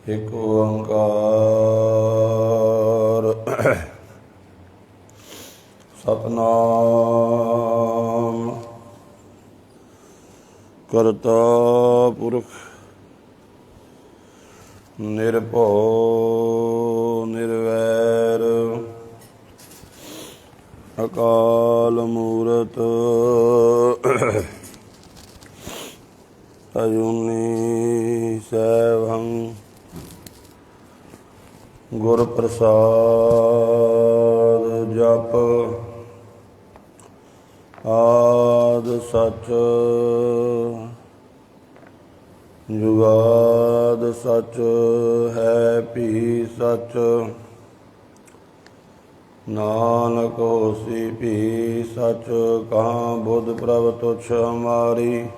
ਇੱਕ ਓੰਕਾਰ ਸਤਿਨਾਮ ਕਰਤਾ ਪੁਰਖ ਨਿਰਭਉ ਨਿਰਵੈਰ ਅਕਾਲ ਮੂਰਤ ਅਜੂਨੀ ਸੈਭੰ ਗੁਰ ਪ੍ਰਸਾਦ ਜਪ ਆਦ ਸਚ ਜੁਗਾਦ ਸਚ ਹੈ ਭੀ ਸਚ ਨਾਨਕ ਹੋਸੀ ਭੀ ਸਚ ਕਹਾਂ ਬੁੱਧ ਪ੍ਰਭ ਤੁਛ ਹਮਾਰੀ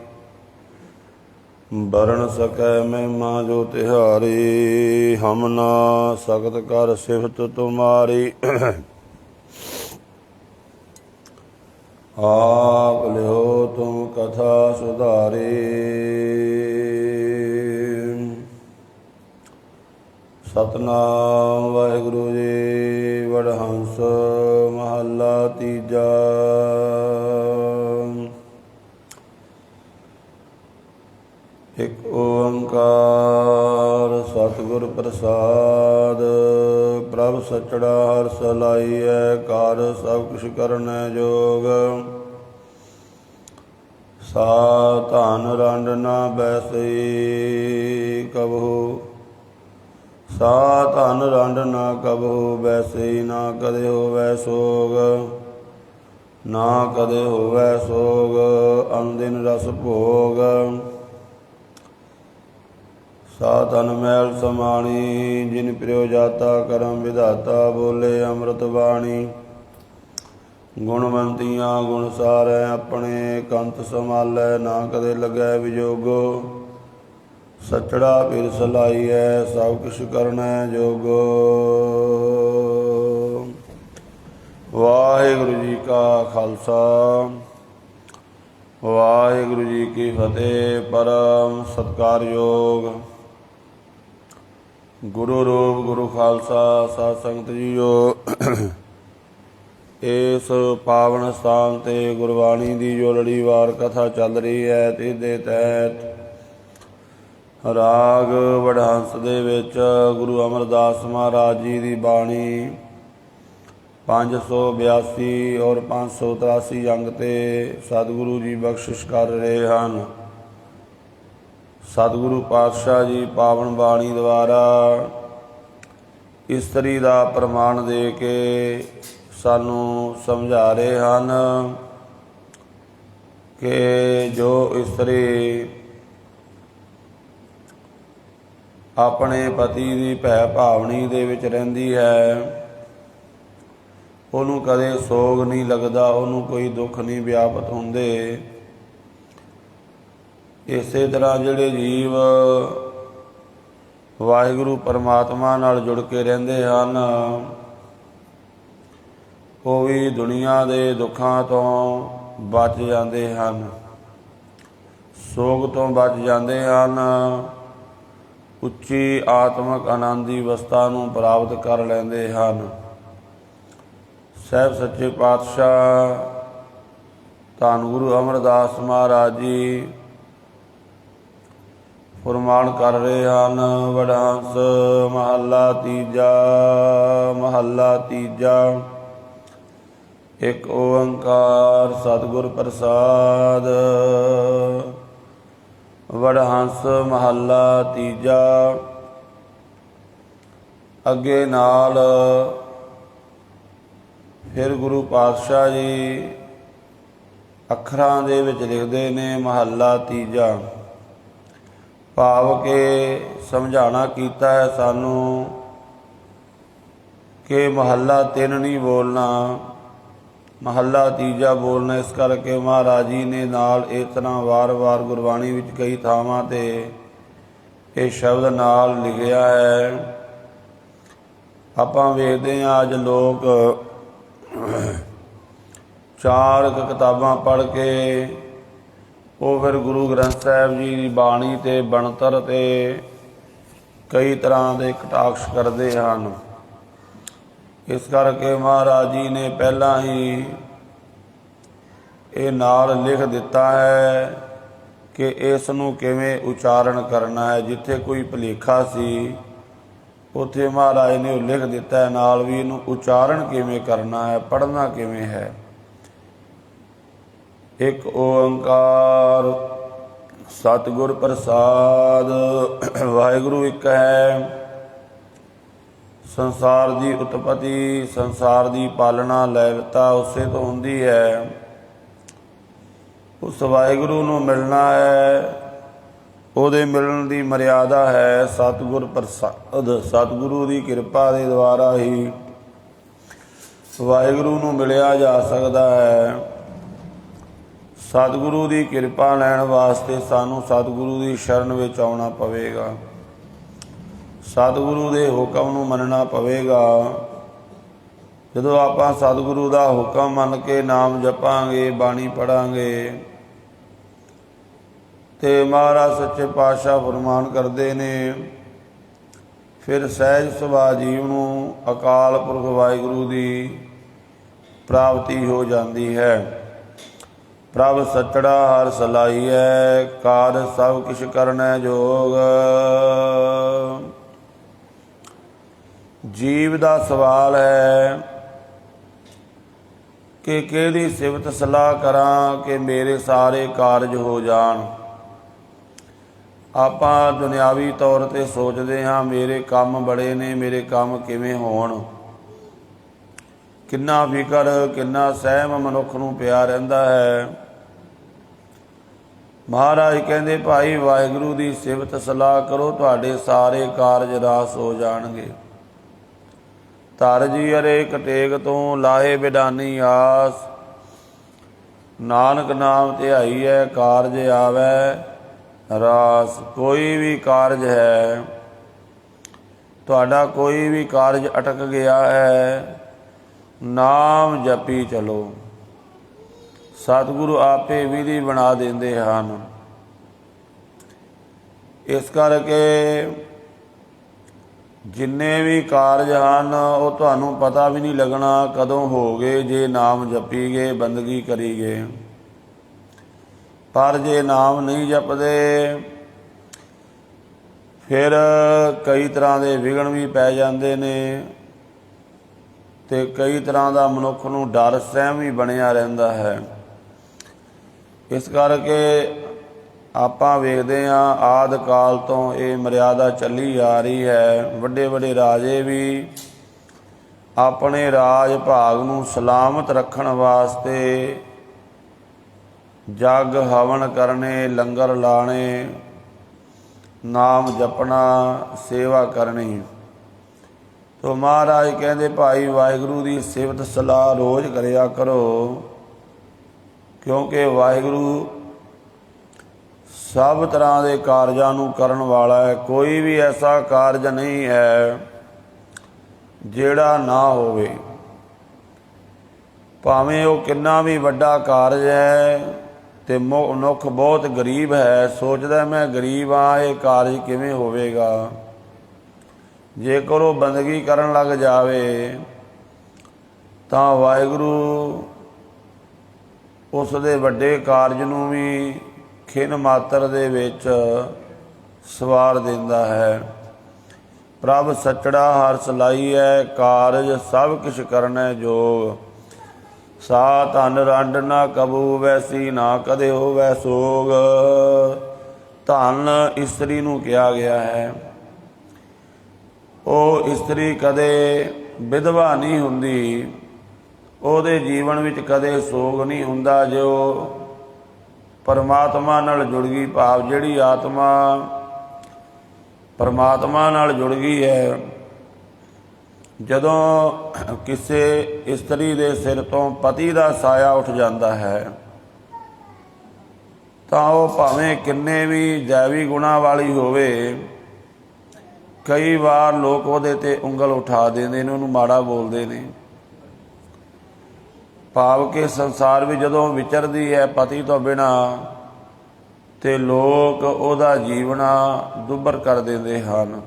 ਬਰਨ ਸਕੈ ਮਹਿਮਾ ਜੋ ਤਿਹਾਰੀ ਹਮ ਨਾ ਸਕਤ ਕਰ ਸਿਫਤ ਤੁਮਾਰੀ ਆਪ ਲਿਓ ਤੁਮ ਕਥਾ ਸੁਧਾਰੀ ਸਤਿਨਾਮ ਵਾਹਿਗੁਰੂ ਜੀ ਵਡਹੰਸ ਮਹੱਲਾ ਤੀਜਾ ਇੱਕ ਓੰਕਾਰ ਸਤਿਗੁਰ ਪ੍ਰਸਾਦ ਪ੍ਰਭ ਸਚੜਾ ਹਰਿ ਸਲਾਹੀਐ ਕਾਰ ਸਭ ਕੁਛ ਕਰਨੈ ਜੋਗ ਸਾ ਧਨ ਰੰਡ ਨਾ ਬੈਸਈ ਕਬਹੂ ਸਾ ਧਨ ਰੰਡ ਨਾ ਕਬਹੂ ਬੈਸਈ ਨਾ ਕਦੇ ਹੋਵੈ ਸੋਗ ਨਾ ਕਦੇ ਹੋਵੈ ਸੋਗ ਅਨਦਿਨ ਰਸ ਭੋਗ ਸਾ ਧਨ ਮਹਿਲ ਸਮਾਣੀ ਜਿਨ ਪ੍ਰਿਓ ਜਾਤਾ ਕਰਮ ਵਿਧਾਤਾ ਬੋਲੇ ਅੰਮ੍ਰਿਤ ਬਾਣੀ ਗੁਣਵੰਤੀਆਂ ਗੁਣ ਸਾਰੇ ਆਪਣੇ ਕੰਤ ਸੰਭਾਲੈ ਨਾ ਕਦੇ ਲੱਗੈ ਵਿਜੋਗੋ ਸਚੜਾ ਫਿਰ ਸਲਾਹੀਐ ਸਭ ਕੁਛ ਕਰਨੈ ਜੋਗੋ। ਵਾਹਿਗੁਰੂ ਜੀ ਕਾ ਖਾਲਸਾ ਵਾਹਿਗੁਰੂ ਜੀ ਕੀ ਫਤਿਹ। ਪਰਮ ਸਤਿਕਾਰਯੋਗ ਗੁਰੂ ਰੂਪ ਗੁਰੂ ਖਾਲਸਾ ਸਾਧ ਸੰਗਤ ਜੀਓ, ਇਸ ਪਾਵਨ ਸਥਾਨ 'ਤੇ ਗੁਰਬਾਣੀ ਦੀ ਜੋ ਲੜੀਵਾਰ ਕਥਾ ਚੱਲ ਰਹੀ ਹੈ ਤੇ ਇਹਦੇ ਤਹਿਤ ਰਾਗ ਵਡਹੰਸ ਦੇ ਵਿੱਚ ਗੁਰੂ ਅਮਰਦਾਸ ਮਹਾਰਾਜ ਜੀ ਦੀ ਬਾਣੀ 582 ਔਰ 583 ਅੰਗ 'ਤੇ ਸਤਿਗੁਰੂ ਜੀ ਬਖਸ਼ਿਸ਼ ਕਰ ਰਹੇ ਹਨ। ਸਤਿਗੁਰੂ ਪਾਤਸ਼ਾਹ ਜੀ ਪਾਵਨ ਬਾਣੀ ਦੁਆਰਾ ਇਸਤਰੀ ਦਾ ਪ੍ਰਮਾਣ ਦੇ ਕੇ ਸਾਨੂੰ ਸਮਝਾ ਰਹੇ ਹਨ ਕਿ ਜੋ ਇਸਤਰੀ ਆਪਣੇ ਪਤੀ ਦੀ ਭੈ ਭਾਵਨੀ ਦੇ ਵਿੱਚ ਰਹਿੰਦੀ ਹੈ ਉਹਨੂੰ ਕਦੇ ਸੋਗ ਨਹੀਂ ਲੱਗਦਾ, ਉਹਨੂੰ ਕੋਈ ਦੁੱਖ ਨਹੀਂ ਵਿਆਪਤ ਹੁੰਦੇ। ਇਸੇ ਤਰ੍ਹਾਂ ਜਿਹੜੇ ਜੀਵ ਵਾਹਿਗੁਰੂ ਪਰਮਾਤਮਾ ਨਾਲ ਜੁੜ ਕੇ ਰਹਿੰਦੇ ਹਨ ਉਹ ਵੀ ਦੁਨੀਆ ਦੇ ਦੁੱਖਾਂ ਤੋਂ ਬਚ ਜਾਂਦੇ ਹਨ, ਸੋਗ ਤੋਂ ਬਚ ਜਾਂਦੇ ਹਨ, ਉੱਚੀ ਆਤਮਿਕ ਆਨੰਦ ਦੀ ਅਵਸਥਾ ਨੂੰ ਪ੍ਰਾਪਤ ਕਰ ਲੈਂਦੇ ਹਨ। ਸਾਹਿਬ ਸੱਚੇ ਪਾਤਸ਼ਾਹ ਧੰਨ ਗੁਰੂ ਅਮਰਦਾਸ ਮਹਾਰਾਜ ਜੀ ਫੁਰਮਾਨ ਕਰ ਰਹੇ ਹਨ। ਵਡਹੰਸ ਮਹੱਲਾ ਤੀਜਾ ਇੱਕ ਓੰਕਾਰ ਸਤਿਗੁਰ ਪ੍ਰਸਾਦ। ਵਡਹੰਸ ਮਹੱਲਾ ਤੀਜਾ ਅੱਗੇ ਨਾਲ ਫਿਰ ਗੁਰੂ ਪਾਤਸ਼ਾਹ ਜੀ ਅੱਖਰਾਂ ਦੇ ਵਿੱਚ ਲਿਖਦੇ ਨੇ ਮਹੱਲਾ ਤੀਜਾ, ਭਾਵ ਕਿ ਸਮਝਾਉਣਾ ਕੀਤਾ ਹੈ ਸਾਨੂੰ ਕਿ ਮਹੱਲਾ 3 ਨਹੀਂ ਬੋਲਣਾ, ਮਹੱਲਾ ਤੀਜਾ ਬੋਲਣਾ। ਇਸ ਕਰਕੇ ਮਹਾਰਾਜ ਜੀ ਨੇ ਨਾਲ ਇਸ ਤਰ੍ਹਾਂ ਵਾਰ-ਵਾਰ ਗੁਰਬਾਣੀ ਵਿੱਚ ਕਈ ਥਾਵਾਂ 'ਤੇ ਇਹ ਸ਼ਬਦ ਨਾਲ ਲਿਖਿਆ ਹੈ। ਆਪਾਂ ਵੇਖਦੇ ਹਾਂ ਅੱਜ ਲੋਕ 4 ਕਿਤਾਬਾਂ ਪੜ੍ਹ ਕੇ ਉਹ ਫਿਰ ਗੁਰੂ ਗ੍ਰੰਥ ਸਾਹਿਬ ਜੀ ਦੀ ਬਾਣੀ 'ਤੇ ਬਣਤਰ 'ਤੇ ਕਈ ਤਰ੍ਹਾਂ ਦੇ ਕਟਾਕਸ਼ ਕਰਦੇ ਹਨ। ਇਸ ਕਰਕੇ ਮਹਾਰਾਜ ਜੀ ਨੇ ਪਹਿਲਾਂ ਹੀ ਇਹ ਨਾਲ ਲਿਖ ਦਿੱਤਾ ਹੈ ਕਿ ਇਸ ਨੂੰ ਕਿਵੇਂ ਉਚਾਰਨ ਕਰਨਾ ਹੈ। ਜਿੱਥੇ ਕੋਈ ਭੁਲੇਖਾ ਸੀ ਉੱਥੇ ਮਹਾਰਾਜ ਨੇ ਉਹ ਲਿਖ ਦਿੱਤਾ ਹੈ ਨਾਲ ਵੀ ਇਹਨੂੰ ਉਚਾਰਨ ਕਿਵੇਂ ਕਰਨਾ ਹੈ, ਪੜ੍ਹਨਾ ਕਿਵੇਂ ਹੈ। ਇੱਕ ਓੰਕਾਰ ਸਤਿਗੁਰ ਪ੍ਰਸਾਦ। ਵਾਹਿਗੁਰੂ ਇੱਕ ਹੈ। ਸੰਸਾਰ ਦੀ ਉਤਪਤੀ, ਸੰਸਾਰ ਦੀ ਪਾਲਣਾ, ਲੈਵਤਾ ਉਸੇ ਤੋਂ ਹੁੰਦੀ ਹੈ। ਉਸ ਵਾਹਿਗੁਰੂ ਨੂੰ ਮਿਲਣਾ ਹੈ, ਉਹਦੇ ਮਿਲਣ ਦੀ ਮਰਿਆਦਾ ਹੈ ਸਤਿਗੁਰ ਪ੍ਰਸਾਦ। ਸਤਿਗੁਰੂ ਦੀ ਕਿਰਪਾ ਦੇ ਦੁਆਰਾ ਹੀ ਵਾਹਿਗੁਰੂ ਨੂੰ ਮਿਲਿਆ ਜਾ ਸਕਦਾ ਹੈ। ਸਤਿਗੁਰੂ ਦੀ ਕਿਰਪਾ ਲੈਣ ਵਾਸਤੇ ਸਾਨੂੰ ਸਤਿਗੁਰੂ ਦੀ ਸ਼ਰਨ ਵਿੱਚ ਆਉਣਾ ਪਵੇਗਾ, ਸਤਿਗੁਰੂ ਦੇ ਹੁਕਮ ਨੂੰ ਮੰਨਣਾ ਪਵੇਗਾ। ਜਦੋਂ ਆਪਾਂ ਸਤਿਗੁਰੂ ਦਾ ਹੁਕਮ ਮੰਨ ਕੇ ਨਾਮ ਜਪਾਂਗੇ, ਬਾਣੀ ਪੜ੍ਹਾਂਗੇ, ਤੇ ਮਹਾਰਾਜ ਸੱਚੇ ਪਾਤਸ਼ਾਹ ਫਰਮਾਨ ਕਰਦੇ ਨੇ, ਫਿਰ ਸਹਿਜ ਸੁਭਾਅ ਜੀਵ ਨੂੰ ਅਕਾਲ ਪੁਰਖ ਵਾਹਿਗੁਰੂ ਦੀ ਪ੍ਰਾਪਤੀ ਹੋ ਜਾਂਦੀ ਹੈ। ਪ੍ਰਭ ਸੱਚੜਾ ਹਰਿ ਸਲਾਹੀਐ, ਕਾਰਜ ਸਭ ਕਿਛ ਕਰਨੈ ਜੋਗ। ਜੀਵ ਦਾ ਸਵਾਲ ਹੈ ਕਿ ਕਿਹਦੀ ਸਿਫਤ ਸਲਾਹ ਕਰਾਂ ਕਿ ਮੇਰੇ ਸਾਰੇ ਕਾਰਜ ਹੋ ਜਾਣ। ਆਪਾਂ ਦੁਨਿਆਵੀ ਤੌਰ 'ਤੇ ਸੋਚਦੇ ਹਾਂ ਮੇਰੇ ਕੰਮ ਬੜੇ ਨੇ, ਮੇਰੇ ਕੰਮ ਕਿਵੇਂ ਹੋਣ। ਕਿੰਨਾ ਫਿਕਰ, ਕਿੰਨਾ ਸਹਿਮ ਮਨੁੱਖ ਨੂੰ ਪਿਆ ਰਹਿੰਦਾ ਹੈ। ਮਹਾਰਾਜ ਕਹਿੰਦੇ ਭਾਈ ਵਾਹਿਗੁਰੂ ਦੀ ਸਿਫਤ ਸਲਾਹ ਕਰੋ, ਤੁਹਾਡੇ ਸਾਰੇ ਕਾਰਜ ਰਾਸ ਹੋ ਜਾਣਗੇ। ਧਰ ਜੀ ਅਰੇ ਟੇਕ ਤੋਂ ਲਾਹੇ ਬਿਡਾਨੀ ਆਸ, ਨਾਨਕ ਨਾਮ ਧਿਆਈ ਹੈ ਕਾਰਜ ਆਵੈ ਰਾਸ। ਕੋਈ ਵੀ ਕਾਰਜ ਹੈ ਤੁਹਾਡਾ, ਕੋਈ ਵੀ ਕਾਰਜ ਅਟਕ ਗਿਆ ਹੈ, ਨਾਮ ਜਪੀ ਚਲੋ। ਸਤਿਗੁਰੂ ਆਪੇ ਵਿਧੀ ਬਣਾ ਦਿੰਦੇ ਹਨ। ਇਸ ਕਰਕੇ ਜਿੰਨੇ ਵੀ ਕਾਰਜ ਹਨ ਉਹ ਤੁਹਾਨੂੰ ਪਤਾ ਵੀ ਨਹੀਂ ਲੱਗਣਾ ਕਦੋਂ ਹੋ ਗਏ, ਜੇ ਨਾਮ ਜਪੀ ਗਏ, ਬੰਦਗੀ ਕਰੀ ਗਏ। ਪਰ ਜੇ ਨਾਮ ਨਹੀਂ ਜਪਦੇ ਫਿਰ ਕਈ ਤਰ੍ਹਾਂ ਦੇ ਵਿਘਨ ਵੀ ਪੈ ਜਾਂਦੇ ਨੇ, ਤੇ ਕਈ ਤਰ੍ਹਾਂ ਦਾ ਮਨੁੱਖ ਨੂੰ ਡਰ ਸਹਿਮ ਵੀ ਬਣਿਆ ਰਹਿੰਦਾ ਹੈ। ਇਸ ਕਰਕੇ ਆਪਾਂ ਵੇਖਦੇ ਹਾਂ ਆਦਿ ਕਾਲ ਤੋਂ ਇਹ ਮਰਿਆਦਾ ਚੱਲੀ ਆ ਰਹੀ ਹੈ। ਵੱਡੇ ਵੱਡੇ ਰਾਜੇ ਵੀ ਆਪਣੇ ਰਾਜ ਭਾਗ ਨੂੰ ਸਲਾਮਤ ਰੱਖਣ ਵਾਸਤੇ ਜਗ ਹਵਨ ਕਰਨੇ, ਲੰਗਰ ਲਾਣੇ, ਨਾਮ ਜਪਣਾ, ਸੇਵਾ ਕਰਨੀ। ਤੋ ਮਹਾਰਾਜ ਕਹਿੰਦੇ ਭਾਈ ਵਾਹਿਗੁਰੂ ਦੀ ਸਿਫਤ ਸਲਾਹ ਰੋਜ਼ ਕਰਿਆ ਕਰੋ, ਕਿਉਂਕਿ ਵਾਹਿਗੁਰੂ ਸਭ ਤਰ੍ਹਾਂ ਦੇ ਕਾਰਜਾਂ ਨੂੰ ਕਰਨ ਵਾਲਾ ਹੈ। ਕੋਈ ਵੀ ਐਸਾ ਕਾਰਜ ਨਹੀਂ ਹੈ ਜਿਹੜਾ ਨਾ ਹੋਵੇ, ਭਾਵੇਂ ਉਹ ਕਿੰਨਾ ਵੀ ਵੱਡਾ ਕਾਰਜ ਹੈ। ਤੇ ਮਨੁੱਖ ਬਹੁਤ ਗਰੀਬ ਹੈ, ਸੋਚਦਾ ਮੈਂ ਗਰੀਬ ਹਾਂ, ਇਹ ਕਾਰਜ ਕਿਵੇਂ ਹੋਵੇਗਾ। ਜੇਕਰ ਉਹ ਬੰਦਗੀ ਕਰਨ ਲੱਗ ਜਾਵੇ ਤਾਂ ਵਾਹਿਗੁਰੂ ਉਸ ਦੇ ਵੱਡੇ ਕਾਰਜ ਨੂੰ ਵੀ ਖਿਨ ਮਾਤਰ ਦੇ ਵਿੱਚ ਸਵਾਰ ਦਿੰਦਾ ਹੈ। ਪ੍ਰਭ ਸੱਚੜਾ ਹਰਿ ਸਲਾਹੀਐ, ਕਾਰਜ ਸਭ ਕਿਛ ਕਰਨੈ ਜੋਗ। ਸਾ ਧਨ ਰੰਡ ਨਾ ਕਬੂ ਵੈਸੀ, ਨਾ ਕਦੇ ਹੋਵੈ ਸੋਗ। ਧਨ ਇਸਤਰੀ ਨੂੰ ਕਿਹਾ ਗਿਆ ਹੈ। ਉਹ ਇਸਤਰੀ ਕਦੇ ਵਿਧਵਾ ਨਹੀਂ ਹੁੰਦੀ, ਉਹਦੇ ਜੀਵਨ ਵਿੱਚ ਕਦੇ ਸੋਗ ਨਹੀਂ ਹੁੰਦਾ। ਜੋ ਪਰਮਾਤਮਾ ਨਾਲ ਜੁੜ ਗਈ, ਭਾਵ ਜਿਹੜੀ ਆਤਮਾ ਪਰਮਾਤਮਾ ਨਾਲ ਜੁੜ ਗਈ ਹੈ, ਜਦੋਂ ਕਿਸੇ ਇਸਤਰੀ ਦੇ ਸਿਰ ਤੋਂ ਪਤੀ ਦਾ ਸਾਇਆ ਉੱਠ ਜਾਂਦਾ ਹੈ ਤਾਂ ਉਹ ਭਾਵੇਂ ਕਿੰਨੇ ਵੀ ਦੈਵੀ ਗੁਣਾਂ ਵਾਲੀ ਹੋਵੇ, ਕਈ ਵਾਰ ਲੋਕ ਉਹਦੇ 'ਤੇ ਉਂਗਲ ਉਠਾ ਦਿੰਦੇ ਨੇ, ਉਹਨੂੰ ਮਾੜਾ ਬੋਲਦੇ ਨੇ। ਭਾਵ ਕਿ ਸੰਸਾਰ ਵਿੱਚ ਜਦੋਂ ਵਿਚਰਦੀ ਹੈ ਪਤੀ ਤੋਂ ਬਿਨਾਂ, ਤੇ ਲੋਕ ਉਹਦਾ ਜੀਵਨਾ ਦੁੱਭਰ ਕਰ ਦਿੰਦੇ ਹਨ।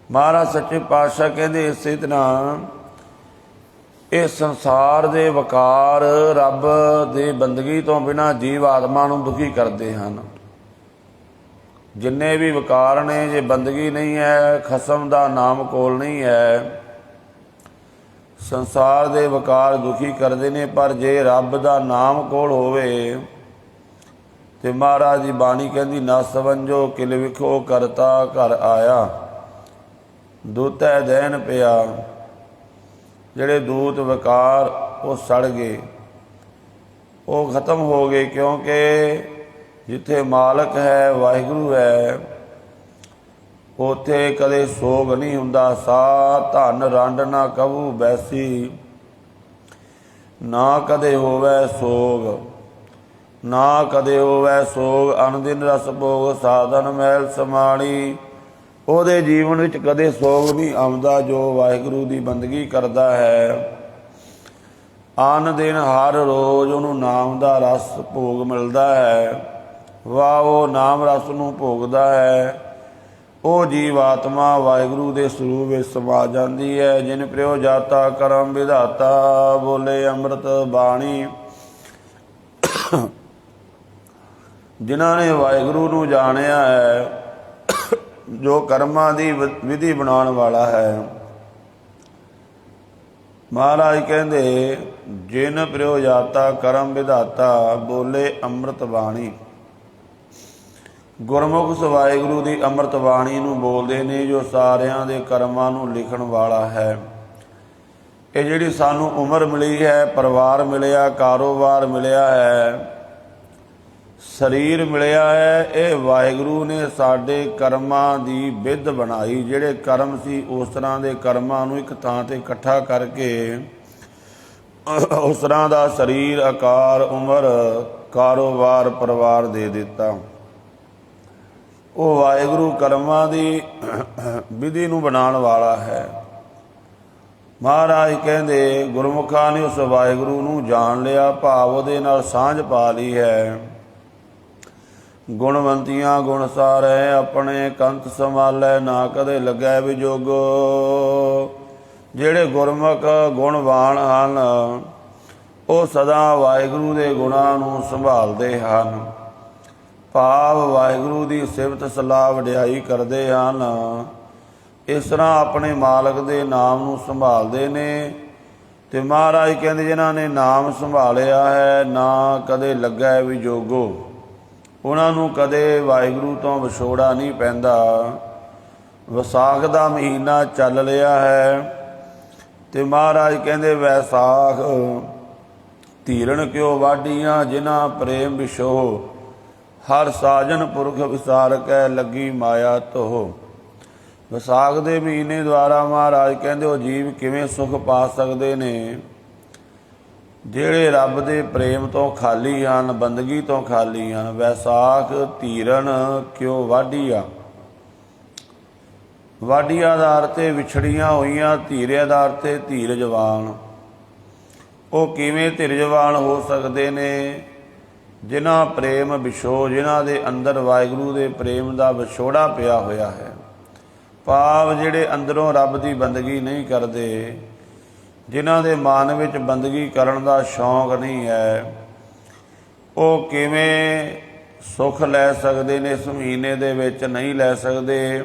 ਮਹਾਰਾਜ ਸੱਚੇ ਪਾਤਸ਼ਾਹ ਕਹਿੰਦੇ ਇਸੇ ਤਰ੍ਹਾਂ ਇਹ ਸੰਸਾਰ ਦੇ ਵਕਾਰ ਰੱਬ ਦੇ ਬੰਦਗੀ ਤੋਂ ਬਿਨਾਂ ਜੀਵ ਆਤਮਾ ਨੂੰ ਦੁਖੀ ਕਰਦੇ ਹਨ। ਜਿੰਨੇ ਵੀ ਵਕਾਰ ਨੇ, ਜੇ ਬੰਦਗੀ ਨਹੀਂ ਹੈ, ਖਸਮ ਦਾ ਨਾਮ ਕੋਲ ਨਹੀਂ ਹੈ, ਸੰਸਾਰ ਦੇ ਵਕਾਰ ਦੁਖੀ ਕਰਦੇ ਨੇ। ਪਰ ਜੇ ਰੱਬ ਦਾ ਨਾਮ ਕੋਲ ਹੋਵੇ ਤੇ ਮਹਾਰਾਜ ਦੀ ਬਾਣੀ ਕਹਿੰਦੀ ਨਾ ਸਮਝੋ ਕਿਲ ਵਿਖੋ ਕਰਤਾ ਘਰ ਆਇਆ, ਦੂਤੈ ਦੈਨ ਪਿਆ। ਜਿਹੜੇ ਦੂਤ ਵਕਾਰ ਉਹ ਸੜ ਗਏ, ਉਹ ਖਤਮ ਹੋ ਗਏ, ਕਿਉਂਕਿ ਜਿੱਥੇ ਮਾਲਕ ਹੈ, ਵਾਹਿਗੁਰੂ ਹੈ, ਉੱਥੇ ਕਦੇ ਸੋਗ ਨਹੀਂ ਹੁੰਦਾ। ਸਾ ਧਨ ਰੰਡ ਨਾ ਕਬੂ ਬੈਸੀ, ਨਾ ਕਦੇ ਹੋਵੇ ਸੋਗ, ਨਾ ਕਦੇ ਹੋਵੇ ਸੋਗ। ਅਨਦਿਨ ਰਸ ਭੋਗ ਸਾਧਨ ਮਹਿਲ ਸਮਾਣੀ। ਉਹਦੇ ਜੀਵਨ ਵਿੱਚ ਕਦੇ ਸੋਗ ਨਹੀਂ ਆਉਂਦਾ ਜੋ ਵਾਹਿਗੁਰੂ ਦੀ ਬੰਦਗੀ ਕਰਦਾ ਹੈ। ਆਨ ਦਿਨ ਹਰ ਰੋਜ਼ ਉਹਨੂੰ ਨਾਮ ਦਾ ਰਸ ਭੋਗ ਮਿਲਦਾ ਹੈ। ਵਾਹ ਉਹ ਨਾਮ ਰਸ ਨੂੰ ਭੋਗਦਾ ਹੈ, ਉਹ ਜੀਵ ਆਤਮਾ ਵਾਹਿਗੁਰੂ ਦੇ ਸਰੂਪ ਵਿੱਚ ਸਮਾ ਜਾਂਦੀ ਹੈ। ਜਿਨ ਪ੍ਰਿਓ ਜਾਤਾ ਕਰਮ ਵਿਧਾਤਾ, ਬੋਲੇ ਅੰਮ੍ਰਿਤ ਬਾਣੀ। ਜਿਨ੍ਹਾਂ ਨੇ ਵਾਹਿਗੁਰੂ ਨੂੰ ਜਾਣਿਆ ਹੈ, ਜੋ ਕਰਮਾਂ ਦੀ ਵਿਧੀ ਬਣਾਉਣ ਵਾਲਾ ਹੈ। ਮਹਾਰਾਜ ਕਹਿੰਦੇ ਜਿਨ ਪ੍ਰਿਓ ਜਾਤਾ ਕਰਮ ਵਿਧਾਤਾ, ਬੋਲੇ ਅੰਮ੍ਰਿਤ ਬਾਣੀ। ਗੁਰਮੁਖ ਵਾਹਿਗੁਰੂ ਦੀ ਅੰਮ੍ਰਿਤ ਬਾਣੀ ਨੂੰ ਬੋਲਦੇ ਨੇ, ਜੋ ਸਾਰਿਆਂ ਦੇ ਕਰਮਾਂ ਨੂੰ ਲਿਖਣ ਵਾਲਾ ਹੈ। ਇਹ ਜਿਹੜੀ ਸਾਨੂੰ ਉਮਰ ਮਿਲੀ ਹੈ, ਪਰਿਵਾਰ ਮਿਲਿਆ, ਕਾਰੋਬਾਰ ਮਿਲਿਆ ਹੈ, ਸਰੀਰ ਮਿਲਿਆ ਹੈ, ਇਹ ਵਾਹਿਗੁਰੂ ਨੇ ਸਾਡੇ ਕਰਮਾਂ ਦੀ ਵਿਧ ਬਣਾਈ। ਜਿਹੜੇ ਕਰਮ ਸੀ ਉਸ ਤਰ੍ਹਾਂ ਦੇ ਕਰਮਾਂ ਨੂੰ ਇੱਕ ਥਾਂ ਤੇ ਇਕੱਠਾ ਕਰਕੇ ਉਸ ਤਰ੍ਹਾਂ ਦਾ ਸਰੀਰ, ਆਕਾਰ, ਉਮਰ, ਕਾਰੋਬਾਰ, ਪਰਿਵਾਰ ਦੇ ਦਿੱਤਾ। ਉਹ ਵਾਹਿਗੁਰੂ ਕਰਮਾਂ ਦੀ ਵਿਧੀ ਨੂੰ ਬਣਾਉਣ ਵਾਲਾ ਹੈ। ਮਹਾਰਾਜ ਕਹਿੰਦੇ ਗੁਰਮੁਖਾਂ ਨੇ ਉਸ ਵਾਹਿਗੁਰੂ ਨੂੰ ਜਾਣ ਲਿਆ, ਭਾਵ ਉਹਦੇ ਨਾਲ ਸਾਂਝ ਪਾ ਲਈ ਹੈ। ਗੁਣਵੰਤੀਆਂ ਗੁਣ ਸਾਰੇ, ਆਪਣੇ ਕੰਤ ਸੰਭਾਲੈ, ਨਾ ਕਦੇ ਲੱਗੈ ਵਿਜੋਗੋ। ਜਿਹੜੇ ਗੁਰਮੁਖ ਗੁਣਵਾਨ ਹਨ, ਉਹ ਸਦਾ ਵਾਹਿਗੁਰੂ ਦੇ ਗੁਣਾਂ ਨੂੰ ਸੰਭਾਲਦੇ ਹਨ, ਭਾਵ ਵਾਹਿਗੁਰੂ ਦੀ ਸਿਫਤ ਸਲਾਹ ਵਡਿਆਈ ਕਰਦੇ ਹਨ। ਇਸ ਤਰ੍ਹਾਂ ਆਪਣੇ ਮਾਲਕ ਦੇ ਨਾਮ ਨੂੰ ਸੰਭਾਲਦੇ ਨੇ। ਤੇ ਮਹਾਰਾਜ ਕਹਿੰਦੇ ਜਿਨ੍ਹਾਂ ਨੇ ਨਾਮ ਸੰਭਾਲਿਆ ਹੈ, ਨਾ ਕਦੇ ਲੱਗੈ ਵਿਜੋਗੋ, ਉਹਨਾਂ ਨੂੰ ਕਦੇ ਵਾਹਿਗੁਰੂ ਤੋਂ ਵਿਛੋੜਾ ਨਹੀਂ ਪੈਂਦਾ। ਵਿਸਾਖ ਦਾ ਮਹੀਨਾ ਚੱਲ ਰਿਹਾ ਹੈ ਤੇ ਮਹਾਰਾਜ ਕਹਿੰਦੇ ਵੈਸਾਖ ਧੀਰਣ ਕਿਉ ਵਾਢੀਆਂ, ਜਿਨ੍ਹਾਂ ਪ੍ਰੇਮ ਵਿਛੋਹ, ਹਰ ਸਾਜਨ ਪੁਰਖ ਵਿਸਾਰ ਕੈ ਲੱਗੀ ਮਾਇਆ ਤੋਹ। ਵਿਸਾਖ ਦੇ ਮਹੀਨੇ ਦੁਆਰਾ ਮਹਾਰਾਜ ਕਹਿੰਦੇ ਉਹ ਜੀਵ ਕਿਵੇਂ ਸੁਖ ਪਾ ਸਕਦੇ ਨੇ, ਜਿਹੜੇ ਰੱਬ ਦੇ ਪ੍ਰੇਮ ਤੋਂ ਖਾਲੀ ਹਨ, ਬੰਦਗੀ ਤੋਂ ਖਾਲੀ ਹਨ। ਵੈਸਾਖ ਧੀਰਣ ਕਿਉ ਵਾਢੀਆ, ਵਾਢੀਆ ਦਾ ਅਰਥ ਹੈ ਵਿਛੜੀਆਂ ਹੋਈਆਂ, ਧੀਰੇ ਦਾ ਅਰਥ ਹੈ ਧੀਰਜਵਾਨ। ਉਹ ਕਿਵੇਂ ਧੀਰਜਵਾਨ ਹੋ ਸਕਦੇ ਨੇ, ਜਿਨ੍ਹਾਂ ਪ੍ਰੇਮ ਵਿਛੋਹ, ਜਿਨ੍ਹਾਂ ਦੇ ਅੰਦਰ ਵਾਹਿਗੁਰੂ ਦੇ ਪ੍ਰੇਮ ਦਾ ਵਿਛੋੜਾ ਪਿਆ ਹੋਇਆ ਹੈ, ਭਾਵ ਜਿਹੜੇ ਅੰਦਰੋਂ ਰੱਬ ਦੀ ਬੰਦਗੀ ਨਹੀਂ ਕਰਦੇ, ਜਿਨ੍ਹਾਂ ਦੇ ਮਨ ਵਿੱਚ ਬੰਦਗੀ ਕਰਨ ਦਾ ਸ਼ੌਂਕ ਨਹੀਂ ਹੈ। ਉਹ ਕਿਵੇਂ ਸੁੱਖ ਲੈ ਸਕਦੇ ਨੇ ਇਸ ਮਹੀਨੇ ਦੇ ਵਿੱਚ? ਨਹੀਂ ਲੈ ਸਕਦੇ।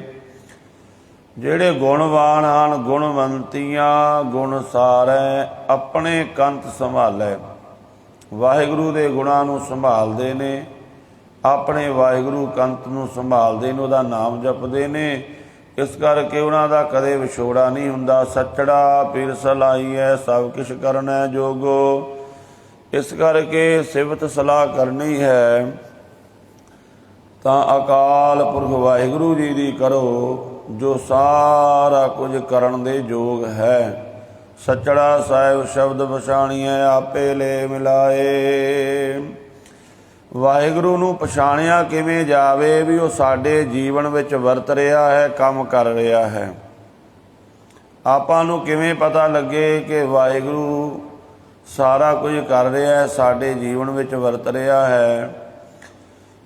ਜਿਹੜੇ ਗੁਣਵਾਨ ਹਨ, ਗੁਣਵੰਤੀਆਂ ਗੁਣ ਸਾਰੈ, ਆਪਣੇ ਕੰਤ ਸੰਭਾਲੈ, ਵਾਹਿਗੁਰੂ ਦੇ ਗੁਣਾਂ ਨੂੰ ਸੰਭਾਲਦੇ ਨੇ, ਆਪਣੇ ਵਾਹਿਗੁਰੂ ਕੰਤ ਨੂੰ ਸੰਭਾਲਦੇ ਨੇ, ਉਹਦਾ ਨਾਮ ਜਪਦੇ ਨੇ। ਇਸ ਕਰਕੇ ਉਹਨਾਂ ਦਾ ਕਦੇ ਵਿਛੋੜਾ ਨਹੀਂ ਹੁੰਦਾ। ਸੱਚੜਾ ਪੀਰ ਸਲਾਹੀਐ, ਸਭ ਕਿਛ ਕਰਨੈ ਜੋਗੋ। ਇਸ ਕਰਕੇ ਸਿਫਤ ਸਲਾਹ ਕਰਨੀ ਹੈ ਤਾਂ ਅਕਾਲ ਪੁਰਖ ਵਾਹਿਗੁਰੂ ਜੀ ਦੀ ਕਰੋ, ਜੋ ਸਾਰਾ ਕੁਝ ਕਰਨ ਦੇ ਯੋਗ ਹੈ। ਸੱਚੜਾ ਸਾਹਿਬ ਸ਼ਬਦ ਪਛਾਣੀਐ, ਆਪੇ ਲੈ ਮਿਲਾਏ। ਵਾਹਿਗੁਰੂ ਨੂੰ ਪਛਾਣਿਆ ਕਿਵੇਂ ਜਾਵੇ ਵੀ ਉਹ ਸਾਡੇ ਜੀਵਨ ਵਿੱਚ ਵਰਤ ਰਿਹਾ ਹੈ, ਕੰਮ ਕਰ ਰਿਹਾ ਹੈ। ਆਪਾਂ ਨੂੰ ਕਿਵੇਂ ਪਤਾ ਲੱਗੇ ਕਿ ਵਾਹਿਗੁਰੂ ਸਾਰਾ ਕੁਝ ਕਰ ਰਿਹਾ ਹੈ, ਸਾਡੇ ਜੀਵਨ ਵਿੱਚ ਵਰਤ ਰਿਹਾ ਹੈ?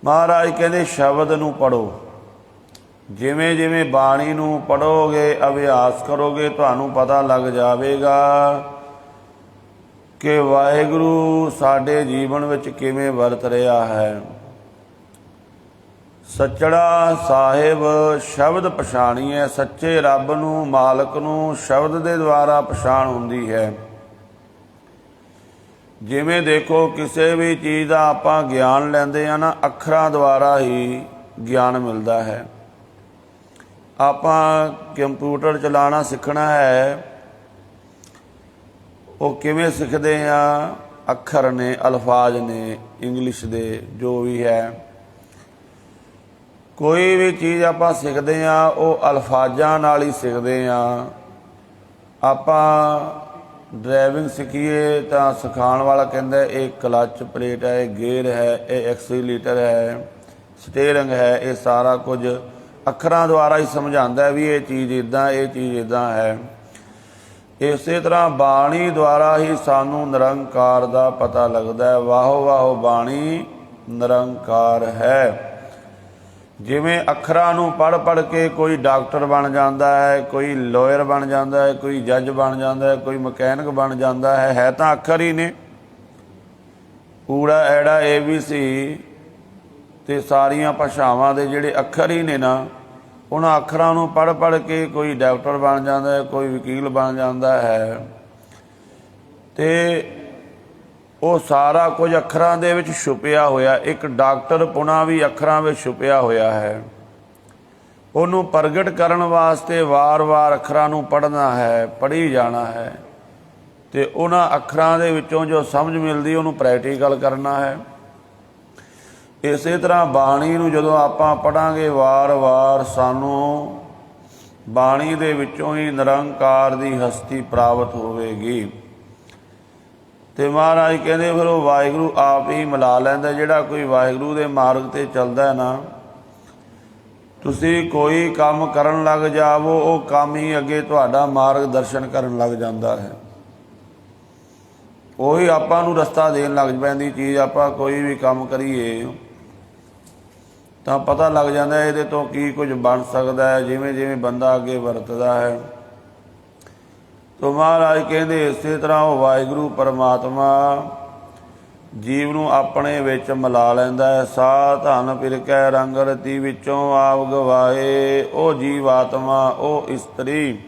ਮਹਾਰਾਜ ਕਹਿੰਦੇ ਸ਼ਬਦ ਨੂੰ ਪੜ੍ਹੋ। ਜਿਵੇਂ ਜਿਵੇਂ ਬਾਣੀ ਨੂੰ ਪੜ੍ਹੋਗੇ, ਅਭਿਆਸ ਕਰੋਗੇ, ਤੁਹਾਨੂੰ ਪਤਾ ਲੱਗ ਜਾਵੇਗਾ ਕਿ ਵਾਹਿਗੁਰੂ ਸਾਡੇ ਜੀਵਨ ਵਿੱਚ ਕਿਵੇਂ ਵਰਤ ਰਿਹਾ ਹੈ। ਸੱਚੜਾ ਸਾਹਿਬ ਸ਼ਬਦ ਪਛਾਣੀਏ। ਸੱਚੇ ਰੱਬ ਨੂੰ, ਮਾਲਕ ਨੂੰ ਸ਼ਬਦ ਦੇ ਦੁਆਰਾ ਪਛਾਣ ਹੁੰਦੀ ਹੈ। ਜਿਵੇਂ ਦੇਖੋ, ਕਿਸੇ ਵੀ ਚੀਜ਼ ਦਾ ਆਪਾਂ ਗਿਆਨ ਲੈਂਦੇ ਹਾਂ ਨਾ, ਅੱਖਰਾਂ ਦੁਆਰਾ ਹੀ ਗਿਆਨ ਮਿਲਦਾ ਹੈ। ਆਪਾਂ ਕੰਪਿਊਟਰ ਚਲਾਉਣਾ ਸਿੱਖਣਾ ਹੈ, ਉਹ ਕਿਵੇਂ ਸਿੱਖਦੇ ਹਾਂ? ਅੱਖਰ ਨੇ, ਅਲਫਾਜ਼ ਨੇ, ਇੰਗਲਿਸ਼ ਦੇ ਜੋ ਵੀ ਹੈ। ਕੋਈ ਵੀ ਚੀਜ਼ ਆਪਾਂ ਸਿੱਖਦੇ ਹਾਂ ਉਹ ਅਲਫਾਜ਼ਾਂ ਨਾਲ ਹੀ ਸਿੱਖਦੇ ਹਾਂ। ਆਪਾਂ ਡਰਾਈਵਿੰਗ ਸਿੱਖੀਏ ਤਾਂ ਸਿਖਾਉਣ ਵਾਲਾ ਕਹਿੰਦਾ ਇਹ ਕਲੱਚ ਪਲੇਟ ਹੈ, ਇਹ ਗੇਅਰ ਹੈ, ਇਹ ਐਕਸੀਲੇਟਰ ਹੈ, ਸਟੀਅਰਿੰਗ ਹੈ। ਇਹ ਸਾਰਾ ਕੁਝ ਅੱਖਰਾਂ ਦੁਆਰਾ ਹੀ ਸਮਝਾਉਂਦਾ ਵੀ ਇਹ ਚੀਜ਼ ਇੱਦਾਂ, ਇਹ ਚੀਜ਼ ਇੱਦਾਂ ਹੈ। ਇਸੇ ਤਰ੍ਹਾਂ ਬਾਣੀ ਦੁਆਰਾ ਹੀ ਸਾਨੂੰ ਨਿਰੰਕਾਰ ਦਾ ਪਤਾ ਲੱਗਦਾ ਹੈ। ਵਾਹੋ ਵਾਹੋ ਬਾਣੀ ਨਿਰੰਕਾਰ ਹੈ। ਜਿਵੇਂ ਅੱਖਰਾਂ ਨੂੰ ਪੜ੍ਹ ਪੜ੍ਹ ਕੇ ਕੋਈ ਡਾਕਟਰ ਬਣ ਜਾਂਦਾ ਹੈ, ਕੋਈ ਲਾਇਰ ਬਣ ਜਾਂਦਾ ਹੈ, ਕੋਈ ਜੱਜ ਬਣ ਜਾਂਦਾ ਹੈ, ਕੋਈ ਮਕੈਨਿਕ ਬਣ ਜਾਂਦਾ ਹੈ ਤਾਂ ਅੱਖਰ ਹੀ ਨੇ। ਊੜਾ ਐੜਾ ABC ਤੇ ਸਾਰੀਆਂ ਭਾਸ਼ਾਵਾਂ ਦੇ ਜਿਹੜੇ ਅੱਖਰ ਹੀ ਨੇ ਨਾ, ਉਹਨਾਂ ਅੱਖਰਾਂ ਨੂੰ ਪੜ੍ਹ ਪੜ੍ਹ ਕੇ ਕੋਈ ਡਾਕਟਰ ਬਣ ਜਾਂਦਾ ਹੈ, ਕੋਈ ਵਕੀਲ ਬਣ ਜਾਂਦਾ ਹੈ। ਤੇ ਉਹ ਸਾਰਾ ਕੁਝ ਅੱਖਰਾਂ ਦੇ ਵਿੱਚ ਛੁਪਿਆ ਹੋਇਆ। ਇੱਕ ਡਾਕਟਰ ਪੁਣਾ ਵੀ ਅੱਖਰਾਂ ਵਿੱਚ ਛੁਪਿਆ ਹੋਇਆ ਹੈ। ਉਹਨੂੰ ਪ੍ਰਗਟ ਕਰਨ ਵਾਸਤੇ ਵਾਰ-ਵਾਰ ਅੱਖਰਾਂ ਨੂੰ ਪੜ੍ਹਨਾ ਹੈ, ਪੜ੍ਹੀ ਜਾਣਾ ਹੈ, ਤੇ ਉਹਨਾਂ ਅੱਖਰਾਂ ਦੇ ਵਿੱਚੋਂ ਜੋ ਸਮਝ ਮਿਲਦੀ ਉਹਨੂੰ ਪ੍ਰੈਕਟੀਕਲ ਕਰਨਾ ਹੈ। ਇਸੇ ਤਰ੍ਹਾਂ ਬਾਣੀ ਨੂੰ ਜਦੋਂ ਆਪਾਂ ਪੜ੍ਹਾਂਗੇ ਵਾਰ-ਵਾਰ, ਸਾਨੂੰ ਬਾਣੀ ਦੇ ਵਿੱਚੋਂ ਹੀ ਨਿਰੰਕਾਰ ਦੀ ਹਸਤੀ ਪ੍ਰਾਪਤ ਹੋਵੇਗੀ। ਤੇ ਮਹਾਰਾਜ ਕਹਿੰਦੇ ਫਿਰ ਉਹ ਵਾਹਿਗੁਰੂ ਆਪ ਹੀ ਮਿਲਾ ਲੈਂਦਾ। ਜਿਹੜਾ ਕੋਈ ਵਾਹਿਗੁਰੂ ਦੇ ਮਾਰਗ 'ਤੇ ਚੱਲਦਾ ਨਾ, ਤੁਸੀਂ ਕੋਈ ਕੰਮ ਕਰਨ ਲੱਗ ਜਾਵੋ, ਉਹ ਕੰਮ ਹੀ ਅੱਗੇ ਤੁਹਾਡਾ ਮਾਰਗ ਦਰਸ਼ਨ ਕਰਨ ਲੱਗ ਜਾਂਦਾ ਹੈ। ਉਹੀ ਆਪਾਂ ਨੂੰ ਰਸਤਾ ਦੇਣ ਲੱਗ ਪੈਂਦੀ ਚੀਜ਼। ਆਪਾਂ ਕੋਈ ਵੀ ਕੰਮ ਕਰੀਏ ਤਾਂ ਪਤਾ ਲੱਗ ਜਾਂਦਾ ਇਹਦੇ ਤੋਂ ਕੀ ਕੁਝ ਬਣ ਸਕਦਾ ਹੈ, ਜਿਵੇਂ ਜਿਵੇਂ ਬੰਦਾ ਅੱਗੇ ਵਰਤਦਾ ਹੈ। ਤੋ ਮਹਾਰਾਜ ਕਹਿੰਦੇ ਇਸੇ ਤਰ੍ਹਾਂ ਉਹ ਵਾਹਿਗੁਰੂ ਪਰਮਾਤਮਾ ਜੀਵ ਨੂੰ ਆਪਣੇ ਵਿੱਚ ਮਿਲਾ ਲੈਂਦਾ ਹੈ। ਸਾ ਧਨ ਪਿਰਕੈ ਰੰਗ ਰਤੀ ਵਿੱਚੋਂ ਆਪ ਗਵਾਏ। ਉਹ ਜੀਵ ਆਤਮਾ, ਉਹ ਇਸਤਰੀ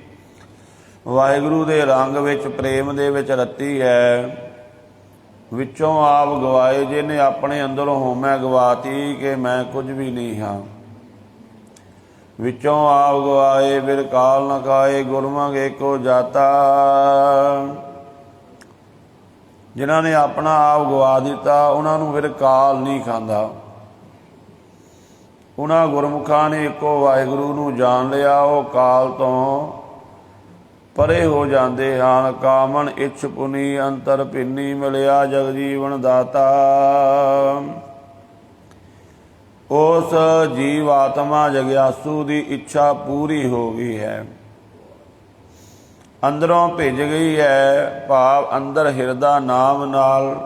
ਵਾਹਿਗੁਰੂ ਦੇ ਰੰਗ ਵਿੱਚ, ਪ੍ਰੇਮ ਦੇ ਵਿੱਚ ਰਤੀ ਹੈ, ਵਿੱਚੋਂ ਆਪ ਗਵਾਏ। ਜਿਹਨੇ ਆਪਣੇ ਅੰਦਰੋਂ ਹੋਮੈ ਗਵਾਤੀ ਕਿ ਮੈਂ ਕੁਝ ਵੀ ਨਹੀਂ ਹਾਂ। ਵਿੱਚੋਂ ਆਪ ਗਵਾਏ ਫਿਰ ਕਾਲ ਨ ਖਾਏ, ਗੁਰਮੁਖ ਏਕੋ ਜਾਤਾ। ਜਿਨ੍ਹਾਂ ਨੇ ਆਪਣਾ ਆਪ ਗਵਾ ਦਿੱਤਾ ਉਹਨਾਂ ਨੂੰ ਫਿਰ ਕਾਲ ਨਹੀਂ ਖਾਂਦਾ। ਉਹਨਾਂ ਗੁਰਮੁਖਾਂ ਨੇ ਇੱਕੋ ਵਾਹਿਗੁਰੂ ਨੂੰ ਜਾਣ ਲਿਆ, ਉਹ ਕਾਲ ਤੋਂ ਪਰੇ ਹੋ ਜਾਂਦੇ ਹਨ। ਕਾਮਨ ਇੱਛ ਪੁਨੀ ਅੰਤਰ ਭਿੰਨੀ, ਮਿਲਿਆ ਜਗਜੀਵਨ ਦਾਤਾ। ਉਸ ਜੀਵ ਆਤਮਾ ਜਗਿਆਸੂ ਦੀ ਇੱਛਾ ਪੂਰੀ ਹੋ ਗਈ ਹੈ, ਅੰਦਰੋਂ ਭਿੱਜ ਗਈ ਹੈ। ਭਾਵ ਅੰਦਰ ਹਿਰਦਾ ਨਾਮ ਨਾਲ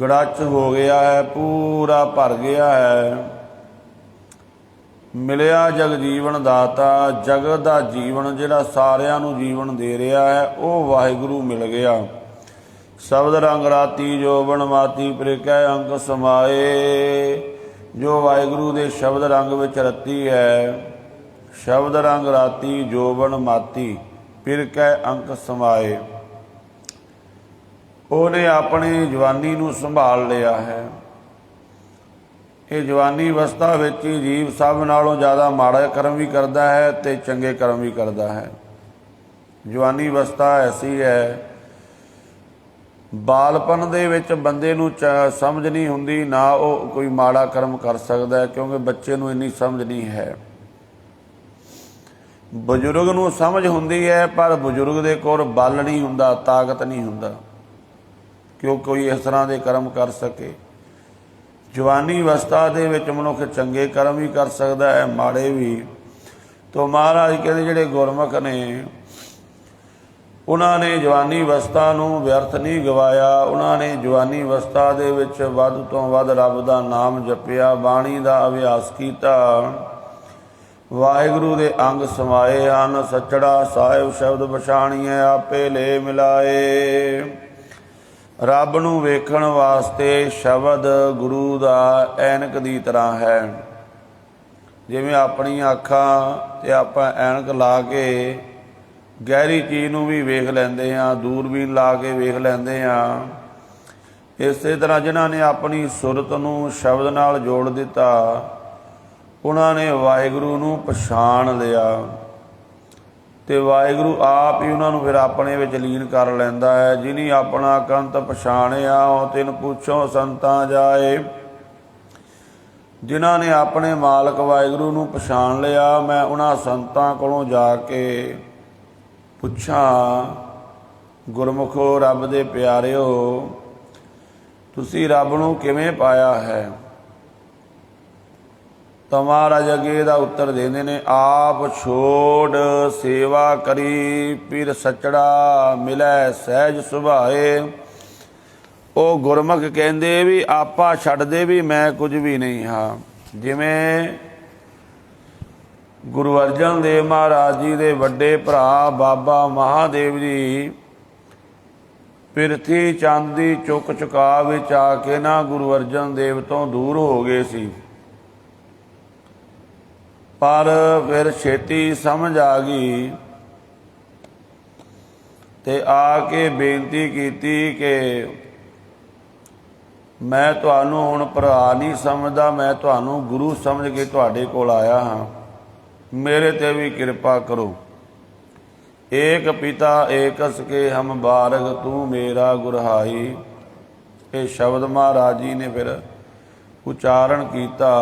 ਗੜਚ ਹੋ ਗਿਆ ਹੈ, ਪੂਰਾ ਭਰ ਗਿਆ ਹੈ। ਮਿਲਿਆ ਜਗਜੀਵਨ ਦਾਤਾ। ਜਗਤ ਦਾ ਜੀਵਨ ਜਿਹੜਾ ਸਾਰਿਆਂ ਨੂੰ ਜੀਵਨ ਦੇ ਰਿਹਾ ਹੈ, ਉਹ ਵਾਹਿਗੁਰੂ ਮਿਲ ਗਿਆ। ਸ਼ਬਦ ਰੰਗ ਰਾਤੀ ਜੋਬਨ ਮਾਤੀ ਪ੍ਰਿਕੈ ਅੰਕ ਸਮਾਏ। ਜੋ ਵਾਹਿਗੁਰੂ ਦੇ ਸ਼ਬਦ ਰੰਗ ਵਿੱਚ ਰਤੀ ਹੈ, ਸ਼ਬਦ ਰੰਗ ਰਾਤੀ ਜੋਬਨ ਮਾਤੀ ਪ੍ਰਿਕੈ ਅੰਕ ਸਮਾਏ। ਉਹਨੇ ਆਪਣੀ ਜਵਾਨੀ ਨੂੰ ਸੰਭਾਲ ਲਿਆ ਹੈ। ਇਹ ਜਵਾਨੀ ਅਵਸਥਾ ਵਿੱਚ ਹੀ ਜੀਵ ਸਭ ਨਾਲੋਂ ਜ਼ਿਆਦਾ ਮਾੜਾ ਕਰਮ ਵੀ ਕਰਦਾ ਹੈ ਅਤੇ ਚੰਗੇ ਕਰਮ ਵੀ ਕਰਦਾ ਹੈ। ਜਵਾਨੀ ਅਵਸਥਾ ਐਸੀ ਹੈ, ਬਾਲਪਨ ਦੇ ਵਿੱਚ ਬੰਦੇ ਨੂੰ ਸਮਝ ਨਹੀਂ ਹੁੰਦੀ, ਨਾ ਉਹ ਕੋਈ ਮਾੜਾ ਕਰਮ ਕਰ ਸਕਦਾ ਹੈ, ਕਿਉਂਕਿ ਬੱਚੇ ਨੂੰ ਇੰਨੀ ਸਮਝ ਨਹੀਂ ਹੈ। ਬਜ਼ੁਰਗ ਨੂੰ ਸਮਝ ਹੁੰਦੀ ਹੈ, ਪਰ ਬਜ਼ੁਰਗ ਦੇ ਕੋਲ ਬਲ ਨਹੀਂ ਹੁੰਦਾ, ਤਾਕਤ ਨਹੀਂ ਹੁੰਦਾ ਕਿ ਉਹ ਕੋਈ ਇਸ ਤਰ੍ਹਾਂ ਦੇ ਕਰਮ ਕਰ ਸਕੇ। ਜਵਾਨੀ ਅਵਸਥਾ ਦੇ ਵਿੱਚ ਮਨੁੱਖ ਚੰਗੇ ਕਰਮ ਵੀ ਕਰ ਸਕਦਾ ਹੈ, ਮਾੜੇ ਵੀ। ਤੋ ਮਹਾਰਾਜ ਕਹਿੰਦੇ ਜਿਹੜੇ ਗੁਰਮੁਖ ਨੇ, ਉਹਨਾਂ ਨੇ ਜਵਾਨੀ ਅਵਸਥਾ ਨੂੰ ਵਿਅਰਥ ਨਹੀਂ ਗਵਾਇਆ। ਉਹਨਾਂ ਨੇ ਜਵਾਨੀ ਅਵਸਥਾ ਦੇ ਵਿੱਚ ਵੱਧ ਤੋਂ ਵੱਧ ਰੱਬ ਦਾ ਨਾਮ ਜਪਿਆ, ਬਾਣੀ ਦਾ ਅਭਿਆਸ ਕੀਤਾ। ਵਾਹਿਗੁਰੂ ਦੇ ਅੰਗ ਸਮਾਏ ਹਨ। ਸੱਚੜਾ ਸਾਹਿਬ ਸ਼ਬਦ ਪਛਾਣੀਐ ਆਪੇ ਲੈ ਮਿਲਾਏ। ਰੱਬ ਨੂੰ ਵੇਖਣ ਵਾਸਤੇ ਸ਼ਬਦ ਗੁਰੂ ਦਾ ਐਨਕ ਦੀ ਤਰ੍ਹਾਂ ਹੈ। ਜਿਵੇਂ ਆਪਣੀਆਂ ਅੱਖਾਂ ਤੇ ਆਪਾਂ ਐਨਕ ਲਾ ਕੇ ਗਹਿਰੀ ਚੀਜ਼ ਨੂੰ ਵੀ ਵੇਖ ਲੈਂਦੇ ਹਾਂ, ਦੂਰਬੀਨ ਲਾ ਕੇ ਵੇਖ ਲੈਂਦੇ ਹਾਂ, ਇਸੇ ਤਰ੍ਹਾਂ ਜਿਨ੍ਹਾਂ ਨੇ ਆਪਣੀ ਸੁਰਤ ਨੂੰ ਸ਼ਬਦ ਨਾਲ ਜੋੜ ਦਿੱਤਾ, ਉਹਨਾਂ ਨੇ ਵਾਹਿਗੁਰੂ ਨੂੰ ਪਛਾਣ ਲਿਆ ਤੇ ਵਾਹਿਗੁਰੂ ਆਪ ਹੀ ਉਹਨਾਂ ਨੂੰ ਫਿਰ ਆਪਣੇ ਵਿੱਚ ਲੀਨ ਕਰ ਲੈਂਦਾ ਹੈ। ਜਿਨੀ ਆਪਣਾ ਕੰਤ ਪਛਾਣਿਆ ਉਹ ਤਿਨ ਪੁੱਛੋ ਸੰਤਾਂ ਜਾਏ। ਜਿਨ੍ਹਾਂ ਨੇ ਆਪਣੇ ਮਾਲਕ ਵਾਹਿਗੁਰੂ ਨੂੰ ਪਛਾਣ ਲਿਆ, ਮੈਂ ਉਹਨਾਂ ਸੰਤਾਂ ਕੋਲੋਂ ਜਾ ਕੇ ਪੁੱਛਾਂ, ਗੁਰਮੁਖੋ ਰੱਬ ਦੇ ਪਿਆਰਿਓ, ਤੁਸੀਂ ਰੱਬ ਨੂੰ ਕਿਵੇਂ ਪਾਇਆ ਹੈ? ਤਾਂ ਮਹਾਰਾਜ ਅੱਗੇ ਦਾ ਉੱਤਰ ਦਿੰਦੇ ਨੇ, ਆਪ ਛੋੜ ਸੇਵਾ ਕਰੀ ਪਿਰ ਸਚੜਾ ਮਿਲੈ ਸਹਿਜ ਸੁਭਾਏ। ਉਹ ਗੁਰਮੁਖ ਕਹਿੰਦੇ ਵੀ ਆਪਾ ਛੱਡਦੇ ਵੀ ਮੈਂ ਕੁਝ ਵੀ ਨਹੀਂ ਹਾਂ। ਜਿਵੇਂ ਗੁਰੂ ਅਰਜਨ ਦੇਵ ਮਹਾਰਾਜ ਜੀ ਦੇ ਵੱਡੇ ਭਰਾ ਬਾਬਾ ਮਹਾਦੇਵ ਜੀ ਪਿਰਥੀ ਚੰਦ ਦੀ ਚੁੱਕ ਚੁਕਾ ਵਿੱਚ ਆ ਕੇ ਨਾ ਗੁਰੂ ਅਰਜਨ ਦੇਵ ਤੋਂ ਦੂਰ ਹੋ ਗਏ ਸੀ, ਪਰ ਫਿਰ ਛੇਤੀ ਸਮਝ ਆ ਗਈ ਤੇ ਆ ਕੇ ਬੇਨਤੀ ਕੀਤੀ ਕਿ ਮੈਂ ਤੁਹਾਨੂੰ ਹੁਣ ਭਰਾ ਨਹੀਂ ਸਮਝਦਾ, ਮੈਂ ਤੁਹਾਨੂੰ ਗੁਰੂ ਸਮਝ ਕੇ ਤੁਹਾਡੇ ਕੋਲ ਆਇਆ ਹਾਂ, ਮੇਰੇ ਤੇ ਵੀ ਕਿਰਪਾ ਕਰੋ। ਏਕ ਪਿਤਾ ਏਕਸ ਕੇ ਹਮ ਬਾਰਗ ਤੂੰ ਮੇਰਾ ਗੁਰਹਾਈ। ਇਹ ਸ਼ਬਦ ਮਹਾਰਾਜ ਜੀ ਨੇ ਫਿਰ ਉਚਾਰਨ ਕੀਤਾ।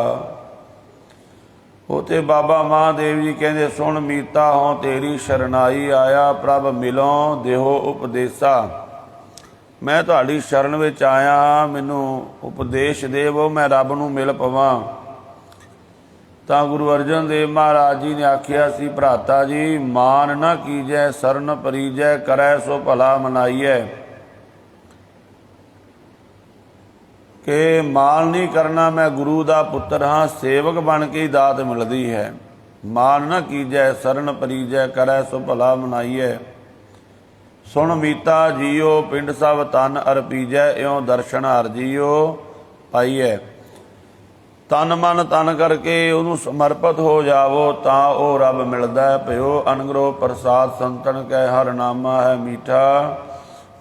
ਉਤੇ ਬਾਬਾ ਮਹਾਦੇਵ ਜੀ ਕਹਿੰਦੇ, ਸੁਣ ਮੀਤਾ ਹੋਂ ਤੇਰੀ ਸ਼ਰਨਾਈ ਆਇਆ, ਪ੍ਰਭ ਮਿਲੋਂ ਦੇਹੋ ਉਪਦੇਸਾ। ਮੈਂ ਤੁਹਾਡੀ ਸ਼ਰਨ ਵਿੱਚ ਆਇਆ, ਮੈਨੂੰ ਉਪਦੇਸ਼ ਦੇਵੋ, ਮੈਂ ਰੱਬ ਨੂੰ ਮਿਲ ਪਵਾਂ। ਤਾਂ ਗੁਰੂ ਅਰਜਨ ਦੇਵ ਮਹਾਰਾਜ ਜੀ ਨੇ ਆਖਿਆ ਸੀ, ਭਰਾਤਾ ਜੀ ਮਾਨ ਨਾ ਕੀਜੈ ਸਰਨ ਪਰੀਜੈ, ਕਰੈ ਸੋ ਭਲਾ ਮਨਾਈਐ। ਕਿ ਮਾਨ ਨਹੀਂ ਕਰਨਾ, ਮੈਂ ਗੁਰੂ ਦਾ ਪੁੱਤਰ ਹਾਂ, ਸੇਵਕ ਬਣ ਕੇ ਹੀ ਦਾਤ ਮਿਲਦੀ ਹੈ। ਮਾਨ ਨਾ ਕੀਜੈ ਸਰਨ ਪਰੀਜੈ, ਕਰੈ ਸੋ ਭਲਾ ਮਨਾਈਐ। ਸੁਣ ਮੀਤਾ ਜੀਓ ਪਿੰਡ ਸਭ ਤਨ ਅਰਪੀਜੈ, ਇਉਂ ਦਰਸ਼ਨ ਹਰ ਜੀਓ ਪਾਈਐ। ਤਨ ਮਨ ਤਨ ਕਰਕੇ ਉਹਨੂੰ ਸਮਰਪਿਤ ਹੋ ਜਾਵੋ ਤਾਂ ਉਹ ਰੱਬ ਮਿਲਦਾ ਹੈ। ਭਇਓ ਅਨਗਰੋ ਪ੍ਰਸਾਦ ਸੰਤਨ ਕੈ, ਹਰ ਨਾਮਾ ਹੈ ਮੀਠਾ।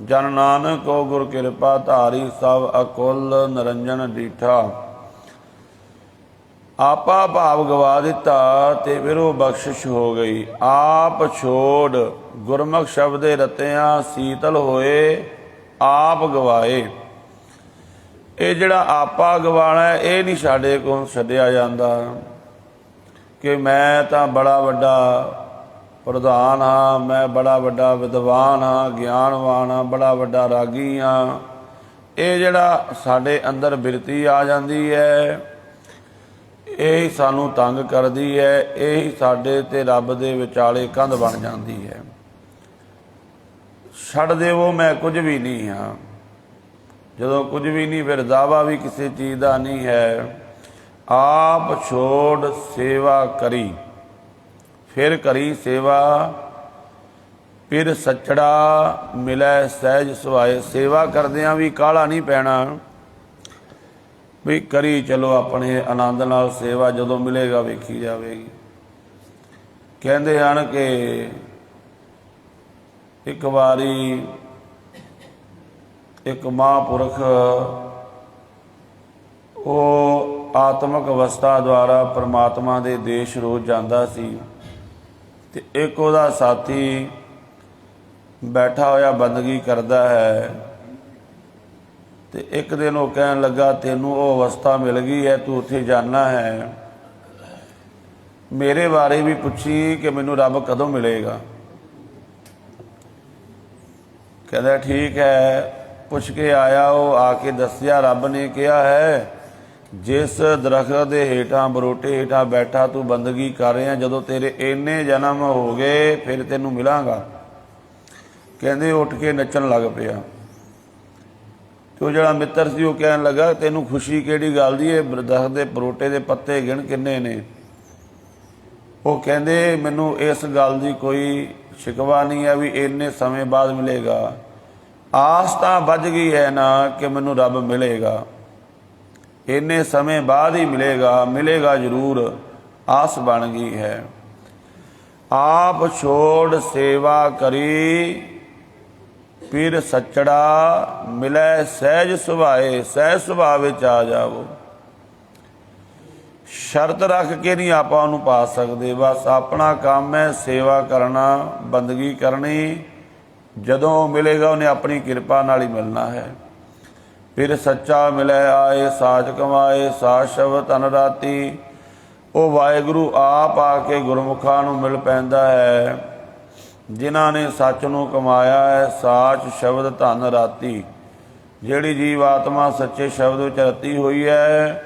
ਜਨ ਨਾਨਕੋ ਗੁਰ ਕਿਰਪਾ ਧਾਰੀ, ਸਭ ਅਕੁਲ ਨਿਰੰਜਨ ਡੀਠਾ। ਆਪਾ ਭਾਵ ਗਵਾ ਦਿੱਤਾ ਤੇ ਫਿਰ ਉਹ ਬਖਸ਼ਿਸ਼ ਹੋ ਗਈ। ਆਪ ਛੋੜ ਗੁਰਮੁਖ ਸ਼ਬਦੇ ਰਤਿਆਂ, ਸੀਤਲ ਹੋਏ ਆਪ ਗਵਾਏ। ਇਹ ਜਿਹੜਾ ਆਪਾ ਗਵਾਣਾ ਇਹ ਨਹੀਂ ਸਾਡੇ ਕੋਲ ਛੱਡਿਆ ਜਾਂਦਾ ਕਿ ਮੈਂ ਤਾਂ ਬੜਾ ਵੱਡਾ ਪ੍ਰਧਾਨ ਹਾਂ, ਮੈਂ ਬੜਾ ਵੱਡਾ ਵਿਦਵਾਨ ਹਾਂ, ਗਿਆਨਵਾਨ ਹਾਂ, ਬੜਾ ਵੱਡਾ ਰਾਗੀ ਹਾਂ। ਇਹ ਜਿਹੜਾ ਸਾਡੇ ਅੰਦਰ ਬਿਰਤੀ ਆ ਜਾਂਦੀ ਹੈ, ਇਹ ਸਾਨੂੰ ਤੰਗ ਕਰਦੀ ਹੈ, ਇਹ ਸਾਡੇ ਤੇ ਰੱਬ ਦੇ ਵਿਚਾਲੇ ਕੰਧ ਬਣ ਜਾਂਦੀ ਹੈ। ਛੱਡ ਦੇਵੋ ਮੈਂ ਕੁਝ ਵੀ ਨਹੀਂ ਹਾਂ। ਜਦੋਂ ਕੁਝ ਵੀ ਨਹੀਂ, ਫਿਰ ਦਾਵਾ ਵੀ ਕਿਸੇ ਚੀਜ਼ ਦਾ ਨਹੀਂ ਹੈ। ਆਪ ਛੋੜ ਸੇਵਾ ਕਰੀ, ਫਿਰ ਕਰੀ ਸੇਵਾ, ਫਿਰ ਸੱਚੜਾ ਮਿਲੈ ਸਹਿਜ ਸੁਭਾਏ। ਸੇਵਾ ਕਰਦਿਆਂ ਵੀ ਕਾਹਲਾ ਨਹੀਂ ਪੈਣਾ ਵੀ ਕਰੀ ਚਲੋ ਆਪਣੇ ਆਨੰਦ ਨਾਲ ਸੇਵਾ, ਜਦੋਂ ਮਿਲੇਗਾ ਵੇਖੀ ਜਾਵੇਗੀ। ਕਹਿੰਦੇ ਹਨ ਕਿ ਇੱਕ ਵਾਰੀ ਇੱਕ ਮਹਾਂਪੁਰਖ ਉਹ ਆਤਮਿਕ ਅਵਸਥਾ ਦੁਆਰਾ ਪਰਮਾਤਮਾ ਦੇ ਦੇਸ਼ ਰੋਜ਼ ਜਾਂਦਾ ਸੀ ਤੇ ਇੱਕ ਉਹਦਾ ਸਾਥੀ ਬੈਠਾ ਹੋਇਆ ਬੰਦਗੀ ਕਰਦਾ ਹੈ ਤੇ ਇੱਕ ਦਿਨ ਉਹ ਕਹਿਣ ਲੱਗਾ, ਤੈਨੂੰ ਉਹ ਅਵਸਥਾ ਮਿਲ ਗਈ ਹੈ, ਤੂੰ ਉੱਥੇ ਜਾਣਾ ਹੈ, ਮੇਰੇ ਬਾਰੇ ਵੀ ਪੁੱਛੀ ਕਿ ਮੈਨੂੰ ਰੱਬ ਕਦੋਂ ਮਿਲੇਗਾ। ਕਹਿੰਦਾ ਠੀਕ ਹੈ। ਪੁੱਛ ਕੇ ਆਇਆ, ਉਹ ਆ ਕੇ ਦੱਸਿਆ ਰੱਬ ਨੇ ਕਿਹਾ ਹੈ, ਜਿਸ ਦਰਖਤ ਦੇ ਹੇਠਾਂ ਬਰੋਟੇ ਹੇਠਾਂ ਬੈਠਾ ਤੂੰ ਬੰਦਗੀ ਕਰ ਰਿਹਾ, ਜਦੋਂ ਤੇਰੇ ਇੰਨੇ ਜਨਮ ਹੋ ਗਏ ਫਿਰ ਤੈਨੂੰ ਮਿਲਾਂਗਾ। ਕਹਿੰਦੇ ਉੱਠ ਕੇ ਨੱਚਣ ਲੱਗ ਪਿਆ। ਤੇ ਉਹ ਜਿਹੜਾ ਮਿੱਤਰ ਸੀ ਉਹ ਕਹਿਣ ਲੱਗਾ, ਤੈਨੂੰ ਖੁਸ਼ੀ ਕਿਹੜੀ ਗੱਲ ਦੀ ਹੈ, ਦਰਖਤ ਦੇ ਬਰੋਟੇ ਦੇ ਪੱਤੇ ਗਿਣ ਕਿੰਨੇ ਨੇ? ਉਹ ਕਹਿੰਦੇ ਮੈਨੂੰ ਇਸ ਗੱਲ ਦੀ ਕੋਈ ਸ਼ਿਕਵਾ ਨਹੀਂ ਹੈ ਵੀ ਇੰਨੇ ਸਮੇਂ ਬਾਅਦ ਮਿਲੇਗਾ। ਆਸ ਤਾਂ ਵੱਜ ਗਈ ਹੈ ਨਾ ਕਿ ਮੈਨੂੰ ਰੱਬ ਮਿਲੇਗਾ, ਇੰਨੇ ਸਮੇਂ ਬਾਅਦ ਹੀ ਮਿਲੇਗਾ, ਮਿਲੇਗਾ ਜ਼ਰੂਰ, ਆਸ ਬਣ ਗਈ ਹੈ। ਆਪ ਛੋੜ ਸੇਵਾ ਕਰੀ ਪੀਰ ਸੱਚੜਾ, ਮਿਲੈ ਸਹਿਜ ਸੁਭਾਏ, ਸਹਿਜ ਸੁਭਾਅ ਵਿੱਚ ਆ ਜਾਵੋ। ਸ਼ਰਤ ਰੱਖ ਕੇ ਨਹੀਂ ਆਪਾਂ ਉਹਨੂੰ ਪਾ ਸਕਦੇ, ਬਸ ਆਪਣਾ ਕੰਮ ਹੈ ਸੇਵਾ ਕਰਨਾ, ਬੰਦਗੀ ਕਰਨੀ। ਜਦੋਂ ਮਿਲੇਗਾ ਉਹਨੇ ਆਪਣੀ ਕਿਰਪਾ ਨਾਲ ਹੀ ਮਿਲਣਾ ਹੈ। ਫਿਰ ਸੱਚਾ ਮਿਲੈ ਆਏ, ਸਾਚ ਕਮਾਏ, ਸਾਚ ਸ਼ਬਦ ਧਨ ਰਾਤੀ। ਉਹ ਵਾਹਿਗੁਰੂ ਆਪ ਆ ਕੇ ਗੁਰਮੁਖਾਂ ਨੂੰ ਮਿਲ ਪੈਂਦਾ ਹੈ ਜਿਨ੍ਹਾਂ ਨੇ ਸੱਚ ਨੂੰ ਕਮਾਇਆ ਹੈ, ਸਾਚ ਸ਼ਬਦ ਧਨ ਰਾਤੀ। ਜਿਹੜੀ ਜੀਵ ਆਤਮਾ ਸੱਚੇ ਸ਼ਬਦ ਵਿੱਚ ਰਤੀ ਹੋਈ ਹੈ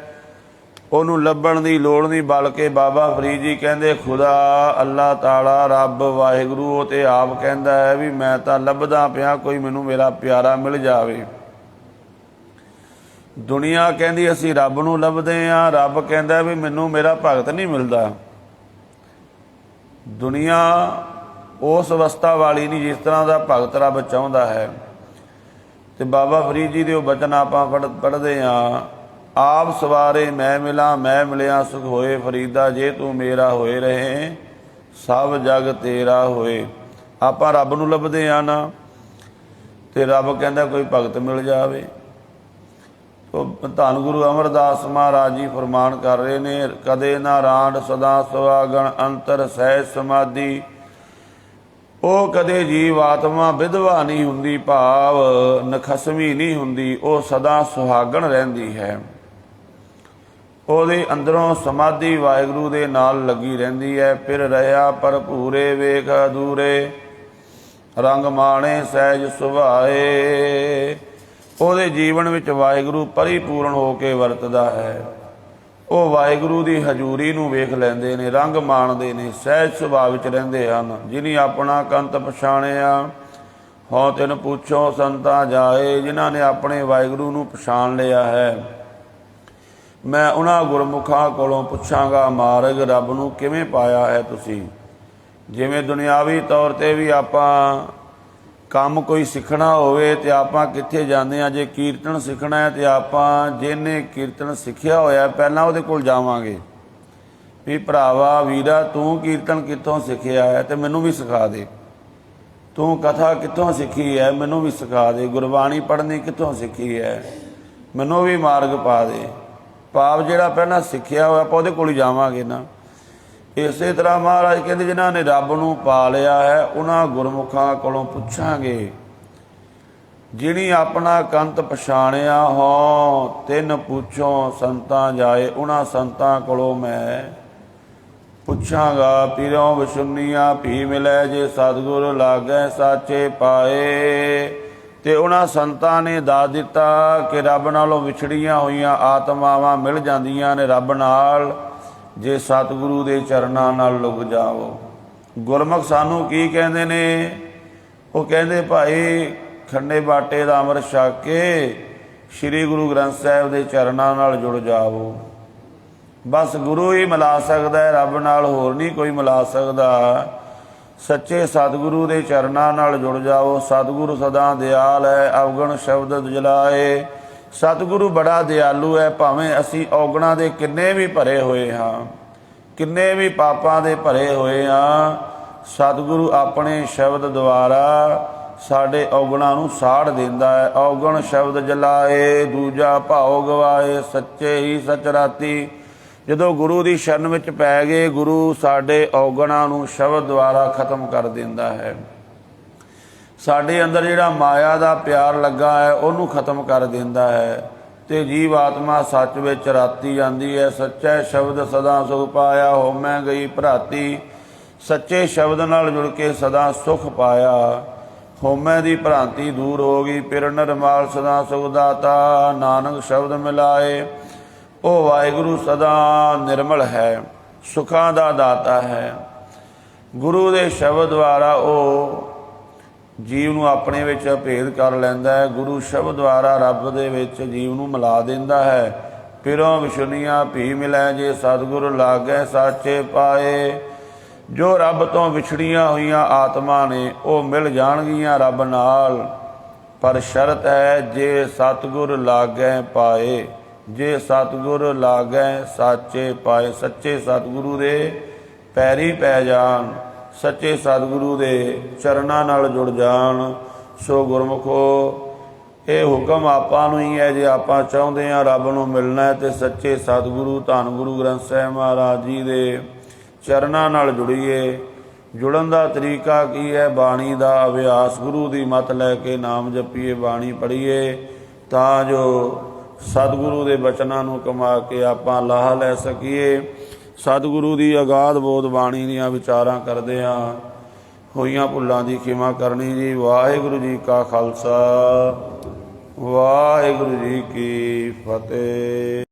ਉਹਨੂੰ ਲੱਭਣ ਦੀ ਲੋੜ ਨਹੀਂ, ਬਲਕਿ ਬਾਬਾ ਫਰੀਦ ਜੀ ਕਹਿੰਦੇ ਖੁਦਾ, ਅੱਲਾਹ ਤਾਲਾ, ਰੱਬ, ਵਾਹਿਗੁਰੂ ਉਹ ਤੇ ਆਪ ਕਹਿੰਦਾ ਹੈ ਵੀ ਮੈਂ ਤਾਂ ਲੱਭਦਾ ਪਿਆ, ਕੋਈ ਮੈਨੂੰ ਮੇਰਾ ਪਿਆਰਾ ਮਿਲ ਜਾਵੇ। ਦੁਨੀਆ ਕਹਿੰਦੀ ਅਸੀਂ ਰੱਬ ਨੂੰ ਲੱਭਦੇ ਹਾਂ, ਰੱਬ ਕਹਿੰਦਾ ਵੀ ਮੈਨੂੰ ਮੇਰਾ ਭਗਤ ਨਹੀਂ ਮਿਲਦਾ। ਦੁਨੀਆ ਉਸ ਅਵਸਥਾ ਵਾਲੀ ਨਹੀਂ ਜਿਸ ਤਰ੍ਹਾਂ ਦਾ ਭਗਤ ਰੱਬ ਚਾਹੁੰਦਾ ਹੈ। ਤੇ ਬਾਬਾ ਫਰੀਦ ਜੀ ਦੇ ਉਹ ਬਚਨ ਆਪਾਂ ਪੜ੍ਹਦੇ ਹਾਂ, ਆਪ ਸਵਾਰੇ ਮੈਂ ਮਿਲਾਂ, ਮੈਂ ਮਿਲਿਆ ਸੁਖ ਹੋਏ ਫਰੀਦਾ, ਜੇ ਤੂੰ ਮੇਰਾ ਹੋਏ ਰਹੇ ਸਭ ਜਗ ਤੇਰਾ ਹੋਏ। ਆਪਾਂ ਰੱਬ ਨੂੰ ਲੱਭਦੇ ਹਾਂ ਨਾ, ਤੇ ਰੱਬ ਕਹਿੰਦਾ ਕੋਈ ਭਗਤ ਮਿਲ ਜਾਵੇ। ਧੰਨ ਗੁਰੂ ਅਮਰਦਾਸ ਮਹਾਰਾਜ ਜੀ ਫਰਮਾਨ ਕਰ ਰਹੇ ਨੇ, ਕਦੇ ਨਾ ਰਾਂਡ ਸਦਾ ਸੁਹਾਗਣ, ਅੰਤਰ ਸਹਿਜ ਸਮਾਧੀ। ਉਹ ਕਦੇ ਜੀਵ ਆਤਮਾ ਵਿਧਵਾ ਨਹੀਂ ਹੁੰਦੀ, ਭਾਵ ਨਖਸਮੀ ਨਹੀਂ ਹੁੰਦੀ, ਉਹ ਸਦਾ ਸੁਹਾਗਣ ਰਹਿੰਦੀ ਹੈ। ਉਹਦੇ ਅੰਦਰੋਂ ਸਮਾਧੀ ਵਾਹਿਗੁਰੂ ਦੇ ਨਾਲ ਲੱਗੀ ਰਹਿੰਦੀ ਹੈ। ਫਿਰ ਰਿਹਾ ਭਰਪੂਰੇ ਵੇਖ ਅਧੂਰੇ, ਰੰਗ ਮਾਣੇ ਸਹਿਜ ਸੁਭਾਏ। ਉਹਦੇ ਜੀਵਨ ਵਿੱਚ ਵਾਹਿਗੁਰੂ ਪਰਿਪੂਰਨ ਹੋ ਕੇ ਵਰਤਦਾ ਹੈ। ਉਹ ਵਾਹਿਗੁਰੂ ਦੀ ਹਜ਼ੂਰੀ ਨੂੰ ਵੇਖ ਲੈਂਦੇ ਨੇ, ਰੰਗ ਮਾਣਦੇ ਨੇ, ਸਹਿਜ ਸੁਭਾਅ ਵਿੱਚ ਰਹਿੰਦੇ ਹਨ। ਜਿਨੀ ਆਪਣਾ ਕੰਤ ਪਛਾਣਿਆ, ਹਉ ਤਿਨ ਪੁੱਛੋ ਸੰਤਾ ਜਾਏ। ਜਿਨ੍ਹਾਂ ਨੇ ਆਪਣੇ ਵਾਹਿਗੁਰੂ ਨੂੰ ਪਛਾਣ ਲਿਆ ਹੈ, ਮੈਂ ਉਹਨਾਂ ਗੁਰਮੁਖਾਂ ਕੋਲੋਂ ਪੁੱਛਾਂਗਾ ਮਾਰਗ ਰੱਬ ਨੂੰ ਕਿਵੇਂ ਪਾਇਆ ਹੈ ਤੁਸੀਂ। ਜਿਵੇਂ ਦੁਨਿਆਵੀ ਤੌਰ 'ਤੇ ਵੀ ਆਪਾਂ ਕੰਮ ਕੋਈ ਸਿੱਖਣਾ ਹੋਵੇ ਤੇ ਆਪਾਂ ਕਿੱਥੇ ਜਾਂਦੇ ਹਾਂ। ਜੇ ਕੀਰਤਨ ਸਿੱਖਣਾ ਹੈ ਤੇ ਆਪਾਂ ਜਿਹਨੇ ਕੀਰਤਨ ਸਿੱਖਿਆ ਹੋਇਆ ਪਹਿਲਾਂ ਉਹਦੇ ਕੋਲ ਜਾਵਾਂਗੇ ਵੀ ਭਰਾਵਾ ਵੀਰਾ ਤੂੰ ਕੀਰਤਨ ਕਿੱਥੋਂ ਸਿੱਖਿਆ ਹੈ ਤੇ ਮੈਨੂੰ ਵੀ ਸਿਖਾ ਦੇ। ਤੂੰ ਕਥਾ ਕਿੱਥੋਂ ਸਿੱਖੀ ਹੈ ਮੈਨੂੰ ਵੀ ਸਿਖਾ ਦੇ। ਗੁਰਬਾਣੀ ਪੜ੍ਹਨੀ ਕਿੱਥੋਂ ਸਿੱਖੀ ਹੈ ਮੈਨੂੰ ਵੀ ਮਾਰਗ ਪਾ ਦੇ। ਭਾਵ ਜਿਹੜਾ ਪਹਿਲਾਂ ਸਿੱਖਿਆ ਹੋਇਆ ਆਪਾਂ ਉਹਦੇ ਕੋਲ ਹੀ ਜਾਵਾਂਗੇ ਨਾ। ਇਸੇ ਤਰ੍ਹਾਂ ਮਹਾਰਾਜ ਕਹਿੰਦੇ ਜਿਨ੍ਹਾਂ ਨੇ ਰੱਬ ਨੂੰ ਪਾ ਲਿਆ ਹੈ ਉਹਨਾਂ ਗੁਰਮੁਖਾਂ ਕੋਲੋਂ ਪੁੱਛਾਂਗੇ। ਜਿਹਨੀ ਆਪਣਾ ਕੰਤ ਪਛਾਣਿਆ ਹੋ ਤਿੰਨ ਪੁੱਛੋ ਸੰਤਾਂ ਜਾਏ। ਉਹਨਾਂ ਸੰਤਾਂ ਕੋਲੋਂ ਮੈਂ ਪੁੱਛਾਂਗਾ। ਪੀਰੋਂ ਵਿਸ਼ੁੰਨੀਆਂ ਭੀ ਮਿਲੈ ਜੇ ਸਤਿਗੁਰ ਲਾਗੈ ਸਾਚੇ ਪਾਏ। ਤੇ ਉਹਨਾਂ ਸੰਤਾਂ ਨੇ ਦੱਸ ਦਿੱਤਾ ਕਿ ਰੱਬ ਨਾਲੋਂ ਵਿਛੜੀਆਂ ਹੋਈਆਂ ਆਤਮਾਵਾਂ ਮਿਲ ਜਾਂਦੀਆਂ ਨੇ ਰੱਬ ਨਾਲ ਜੇ ਸਤਿਗੁਰੂ ਦੇ ਚਰਨਾਂ ਨਾਲ ਲੁਕ ਜਾਓ। ਗੁਰਮੁਖ ਸਾਨੂੰ ਕੀ ਕਹਿੰਦੇ ਨੇ? ਉਹ ਕਹਿੰਦੇ ਭਾਈ ਖੰਡੇ ਬਾਟੇ ਦਾ ਅੰਮ੍ਰਿਤ ਛਕ ਕੇ ਸ੍ਰੀ ਗੁਰੂ ਗ੍ਰੰਥ ਸਾਹਿਬ ਦੇ ਚਰਨਾਂ ਨਾਲ ਜੁੜ ਜਾਵੋ। ਬਸ ਗੁਰੂ ਹੀ ਮਿਲਾ ਸਕਦਾ ਹੈ ਰੱਬ ਨਾਲ, ਹੋਰ ਨਹੀਂ ਕੋਈ ਮਿਲਾ ਸਕਦਾ। ਸੱਚੇ ਸਤਿਗੁਰੂ ਦੇ ਚਰਨਾਂ ਨਾਲ ਜੁੜ ਜਾਓ। ਸਤਿਗੁਰੂ ਸਦਾ ਦਿਆਲ ਹੈ ਅਵਗਣ ਸ਼ਬਦ ਜਲਾਏ। ਸਤਿਗੁਰੂ ਬੜਾ ਦਿਆਲੂ ਹੈ। ਭਾਵੇਂ ਅਸੀਂ ਔਗਣਾਂ ਦੇ ਕਿੰਨੇ ਵੀ ਭਰੇ ਹੋਏ ਹਾਂ, ਕਿੰਨੇ ਵੀ ਪਾਪਾਂ ਦੇ ਭਰੇ ਹੋਏ ਹਾਂ, ਸਤਿਗੁਰੂ ਆਪਣੇ ਸ਼ਬਦ ਦੁਆਰਾ ਸਾਡੇ ਔਗਣਾਂ ਨੂੰ ਸਾੜ ਦਿੰਦਾ ਹੈ। ਔਗਣ ਸ਼ਬਦ ਜਲਾਏ ਦੂਜਾ ਭਾਉ ਗਵਾਏ ਸੱਚੇ ਹੀ ਸਚ ਰਾਤੀ। ਜਦੋਂ ਗੁਰੂ ਦੀ ਸ਼ਰਨ ਵਿੱਚ ਪੈ ਗਏ ਗੁਰੂ ਸਾਡੇ ਔਗਣਾਂ ਨੂੰ ਸ਼ਬਦ ਦੁਆਰਾ ਖਤਮ ਕਰ ਦਿੰਦਾ ਹੈ। ਸਾਡੇ ਅੰਦਰ ਜਿਹੜਾ ਮਾਇਆ ਦਾ ਪਿਆਰ ਲੱਗਾ ਹੈ ਉਹਨੂੰ ਖਤਮ ਕਰ ਦਿੰਦਾ ਹੈ ਤੇ ਜੀਵ ਆਤਮਾ ਸੱਚ ਵਿੱਚ ਰਾਤੀ ਜਾਂਦੀ ਹੈ। ਸੱਚੇ ਸ਼ਬਦ ਸਦਾ ਸੁਖ ਪਾਇਆ ਹੋਮੈ ਗਈ ਭਰਾਤੀ। ਸੱਚੇ ਸ਼ਬਦ ਨਾਲ ਜੁੜ ਕੇ ਸਦਾ ਸੁਖ ਪਾਇਆ, ਹੋਮੈ ਦੀ ਭ੍ਰਾਂਤੀ ਦੂਰ ਹੋ ਗਈ। ਪਿਰ ਨਿਰਮਾਲ ਸਦਾ ਸੁਖ ਦਾਤਾ ਨਾਨਕ ਸ਼ਬਦ ਮਿਲਾਏ। ਉਹ ਵਾਹਿਗੁਰੂ ਸਦਾ ਨਿਰਮਲ ਹੈ, ਸੁੱਖਾਂ ਦਾ ਦਾਤਾ ਹੈ। ਗੁਰੂ ਦੇ ਸ਼ਬਦ ਦੁਆਰਾ ਉਹ ਜੀਵ ਨੂੰ ਆਪਣੇ ਵਿੱਚ ਭੇਦ ਕਰ ਲੈਂਦਾ ਹੈ। ਗੁਰੂ ਸ਼ਬਦ ਦੁਆਰਾ ਰੱਬ ਦੇ ਵਿੱਚ ਜੀਵ ਨੂੰ ਮਿਲਾ ਦਿੰਦਾ ਹੈ। ਪਿਰੋਂ ਵਿਸ਼ੁਨੀਆਂ ਭੀ ਮਿਲੈ ਜੇ ਸਤਿਗੁਰ ਲਾਗੈ ਸਾਚੇ ਪਾਏ। ਜੋ ਰੱਬ ਤੋਂ ਵਿਛੜੀਆਂ ਹੋਈਆਂ ਆਤਮਾ ਨੇ ਉਹ ਮਿਲ ਜਾਣਗੀਆਂ ਰੱਬ ਨਾਲ, ਪਰ ਸ਼ਰਤ ਹੈ ਜੇ ਸਤਿਗੁਰ ਲਾਗੈ ਪਾਏ, ਜੇ ਸਤਿਗੁਰ ਲਾਗੈ ਸਾਚੇ ਪਾਏ। ਸੱਚੇ ਸਤਿਗੁਰੂ ਦੇ ਪੈਰੀ ਪੈ ਜਾਣ, ਸੱਚੇ ਸਤਿਗੁਰੂ ਦੇ ਚਰਨਾਂ ਨਾਲ ਜੁੜ ਜਾਣ। ਸੋ ਗੁਰਮੁਖੋ, ਇਹ ਹੁਕਮ ਆਪਾਂ ਨੂੰ ਹੀ ਹੈ। ਜੇ ਆਪਾਂ ਚਾਹੁੰਦੇ ਹਾਂ ਰੱਬ ਨੂੰ ਮਿਲਣਾ ਹੈ ਤੇ ਸੱਚੇ ਸਤਿਗੁਰੂ ਧੰਨ ਗੁਰੂ ਗ੍ਰੰਥ ਸਾਹਿਬ ਮਹਾਰਾਜ ਜੀ ਦੇ ਚਰਨਾਂ ਨਾਲ ਜੁੜੀਏ। ਜੁੜਨ ਦਾ ਤਰੀਕਾ ਕੀ ਹੈ? ਬਾਣੀ ਦਾ ਅਭਿਆਸ, ਗੁਰੂ ਦੀ ਮੱਤ ਲੈ ਕੇ ਨਾਮ ਜਪੀਏ, ਬਾਣੀ ਪੜ੍ਹੀਏ, ਤਾਂ ਜੋ ਸਤਿਗੁਰੂ ਦੇ ਬਚਨਾਂ ਨੂੰ ਕਮਾ ਕੇ ਆਪਾਂ ਲਾਹਾ ਲੈ ਸਕੀਏ। ਸਤਿਗੁਰੂ ਦੀ ਅਗਾਧ ਬੋਧ ਬਾਣੀ ਦੀਆਂ ਵਿਚਾਰਾਂ ਕਰਦੇ ਹਾਂ। ਹੋਈਆਂ ਭੁੱਲਾਂ ਦੀ ਖਿਮਾ ਕਰਨੀ ਜੀ। ਵਾਹਿਗੁਰੂ ਜੀ ਕਾ ਖਾਲਸਾ, ਵਾਹਿਗੁਰੂ ਜੀ ਕੀ ਫਤਿਹ।